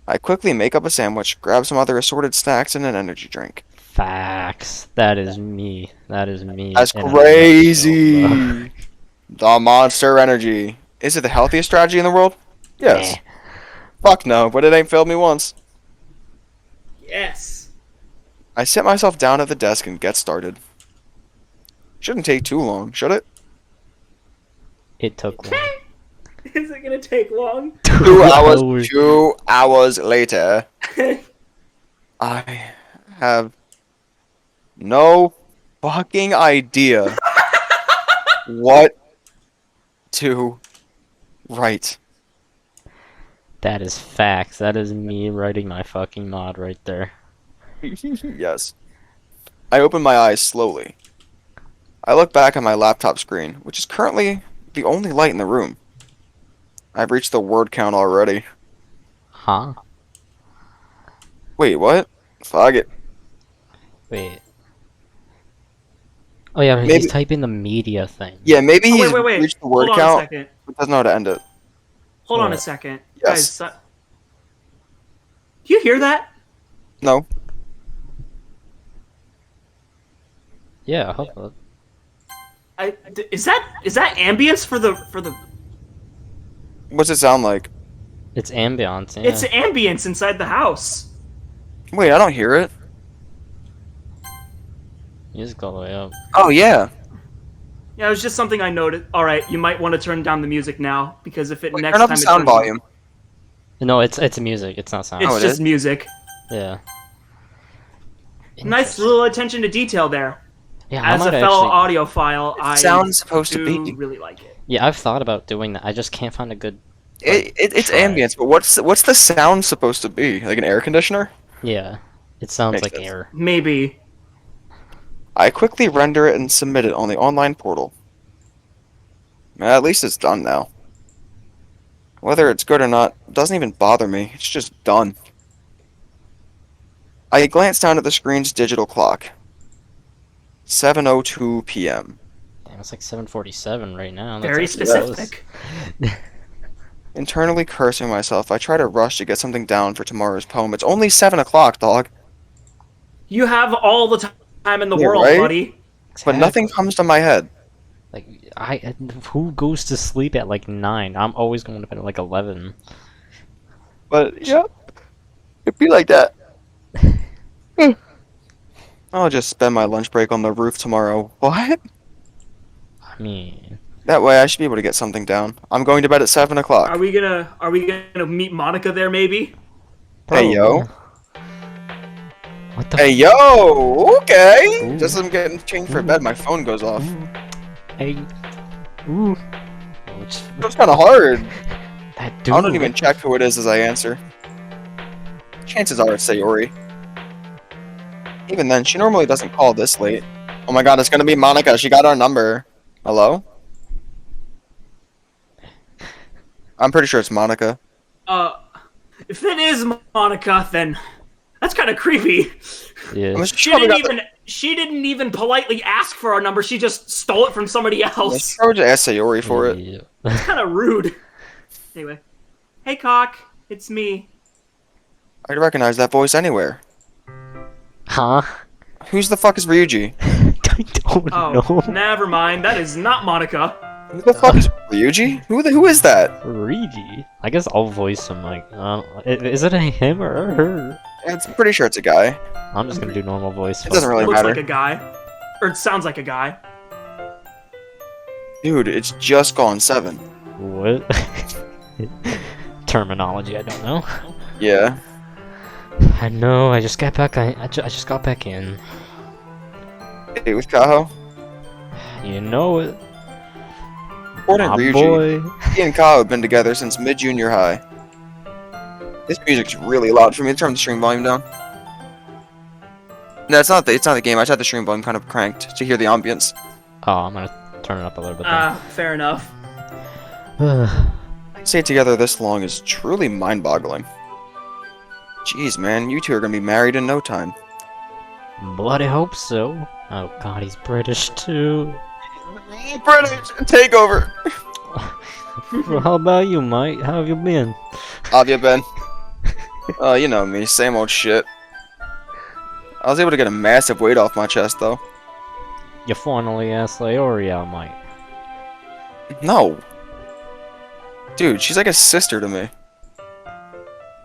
B: I quickly make up a sandwich, grab some other assorted snacks, and an energy drink.
A: Facts. That is me. That is me.
B: That's
A: in a
B: crazy!
A: nutshell,
B: The Monster Energy. Is it the healthiest strategy in the world? Yes.
A: Nah.
B: Fuck no, but it ain't failed me once.
C: Yes.
B: I sit myself down at the desk and get started. Shouldn't take too long, should it?
A: It took long.
C: Is it gonna take long?
B: 2 hours. 2 hours later. I have no fucking idea what to write.
A: That is facts. That is me writing my fucking mod right there.
B: Yes. I open my eyes slowly. I look back at my laptop screen, which is currently the only light in the room. I've reached the word count already.
A: Huh?
B: Wait, what? Fuck it.
A: Wait. Oh yeah,
B: Maybe-
A: he's typing the media thing.
B: Yeah, maybe
C: Oh,
B: he's
C: wait.
B: reached the word
C: Hold on a
B: count,
C: second.
B: but doesn't know how to end it.
C: Hold on a
A: What?
C: second.
B: Yes.
C: Guys, do you hear that?
B: No.
A: Yeah, hold up.
C: Is that ambience for the
B: What's it sound like?
A: It's ambiance, yeah.
C: It's ambience inside the house.
B: Wait, I don't hear it.
A: Music all the way up.
B: Oh, yeah.
C: Yeah, it was just something I noted. All right, you might want to turn down the music now because if it
B: Wait,
C: next
B: turn up
C: time
B: the
C: it
B: sound
C: turns-
B: volume.
A: No, it's music. It's not sound.
C: It's
B: Oh, it
C: just
B: is?
C: music.
A: Yeah.
C: Nice little attention to detail there.
A: Yeah, I
C: As a
A: might
C: fellow
A: actually.
C: audiophile, I
B: Sounds supposed to
C: do
B: be.
C: really like it.
A: Yeah, I've thought about doing that. I just can't find a good.
B: It's
A: Try.
B: ambience, but what's the sound supposed to be? Like an air conditioner?
A: Yeah, it sounds
B: Makes
A: like
B: sense.
A: air.
C: Maybe.
B: I quickly render it and submit it on the online portal. At least it's done now. Whether it's good or not doesn't even bother me. It's just done. I glance down at the screen's digital clock. 7:02 p.m.
A: Damn, it's like 7:47 right now.
C: Very
A: That's actually close.
C: specific.
B: Internally cursing myself, I try to rush to get something down for tomorrow's poem. It's only 7 o'clock, dog.
C: You have all the time in the
B: Yeah,
C: world,
B: right?
C: buddy.
B: But nothing comes to my head.
A: Like who goes to sleep at like 9? I'm always going to bed at like 11.
B: But, yeah. It'd be like that. I'll just spend my lunch break on the roof tomorrow. What?
A: I mean,
B: That way I should be able to get something down. I'm going to bed at 7 o'clock.
C: Are we gonna meet Monica there? Maybe.
B: Hey, yo.
A: What the?
B: Hey, yo! Okay!
A: Ooh.
B: Just as I'm getting changed for bed, my phone goes off.
A: Hey. Ooh. Which,
B: It's kind of hard.
A: that dude.
B: I don't even check who it is as I answer. Chances are it's Sayori. Even then, she normally doesn't call this late. Oh my god, it's gonna be Monica. She got our number. Hello? I'm pretty sure it's Monica.
C: If it is Monica, then that's kind of creepy.
A: Yeah.
B: Unless
C: She
B: probably
C: didn't
B: got
C: even she didn't even politely ask for our number. She just stole it from somebody
B: She
C: else.
B: probably just asked Sayori for it.
A: Yeah.
C: It's kind of rude. Anyway, hey cock, it's me.
B: I'd recognize that voice anywhere.
A: Huh?
B: Who's the fuck is Ryuji?
A: I don't
C: Oh,
A: know.
B: Uh-huh.
C: never mind. That is not Monica.
B: Who the fuck is Ryuji? Who is that?
A: Rigi. I guess I'll voice him like, is it a him or a her?
B: I'm pretty sure it's a guy.
A: I'm just gonna do normal voice.
B: It doesn't really
C: Looks
B: matter.
C: like a guy, or it sounds like a guy.
B: Dude, it's just gone 7.
A: What? Terminology, I don't know.
B: Yeah.
A: I know. I just got back. I just got back in.
B: Hey, with Kaho?
A: You know it.
B: According to
A: My
B: Ryuji,
A: boy.
B: he and Kaho have been together since mid-junior high. This music's really loud for me. Turn the stream volume down. No, it's not the game. I just had the stream volume kind of cranked to hear the ambience.
A: Oh, I'm gonna turn it up a little bit.
C: Fair enough.
A: Then.
B: Stay together this long is truly mind-boggling. Jeez, man, you two are gonna be married in no time.
A: Bloody hope so. Oh god, he's British too.
B: British, take over.
A: Well, how about you, mate? How have you been?
B: How have you been? Oh, you know me, same old shit. I was able to get a massive weight off my chest, though.
A: You finally asked Sayori out, mate.
B: No. Dude, she's like a sister to me.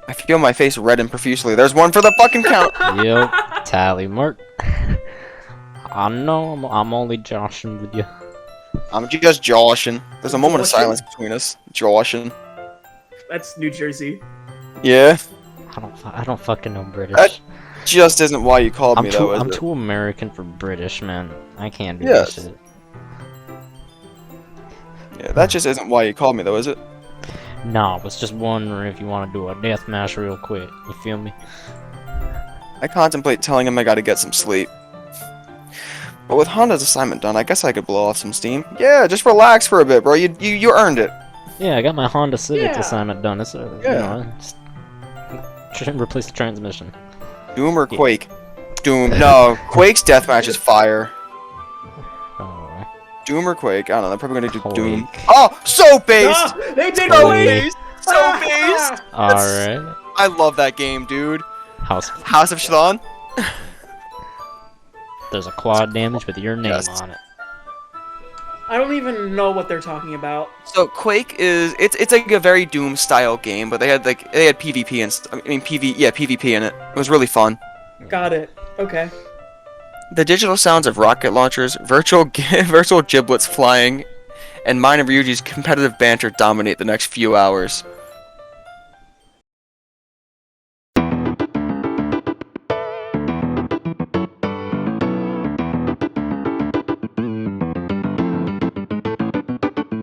B: I feel my face redden profusely. There's one for the fucking count.
A: Yep, tally mark. I know, I'm only joshing with you.
B: I'm just joshing. There's a moment of
C: Joshing?
B: silence between us. Joshing.
C: That's New Jersey.
B: Yeah.
A: I don't fucking know British.
B: That just isn't why you called me, though, is
A: I'm
B: it?
A: too American for British, man. I can't do
B: Yes.
A: this shit.
B: Yeah, that just isn't why you called me, though, is it?
A: Nah, I was just wondering if you want to do a death match real quick. You feel me?
B: I contemplate telling him I gotta get some sleep. But with Honda's assignment done, I guess I could blow off some steam. Yeah, just relax for a bit, bro. You earned it.
A: Yeah, I got my Honda Civic
C: Yeah.
A: assignment done. It's you know, just replace the transmission.
B: Doom or
A: Yeah.
B: Quake? Doom. No, Quake's deathmatch is fire.
A: Oh,
B: Doom or Quake? I don't know. They're probably gonna do Doom.
A: Quake.
B: Oh, so based.
C: Ah, they did
B: So
A: Quake.
B: based. So based.
A: all right.
B: I love that game, dude.
A: House.
B: House of Shalon.
A: There's a quad damage with your name
B: Yes.
A: on it.
C: I don't even know what they're talking about.
B: So Quake is it's like a very Doom style game, but they had PvP and PvP in it. It was really fun.
C: Got it. Okay.
B: The digital sounds of rocket launchers, virtual giblets flying, and mine and Ryuji's competitive banter dominate the next few hours.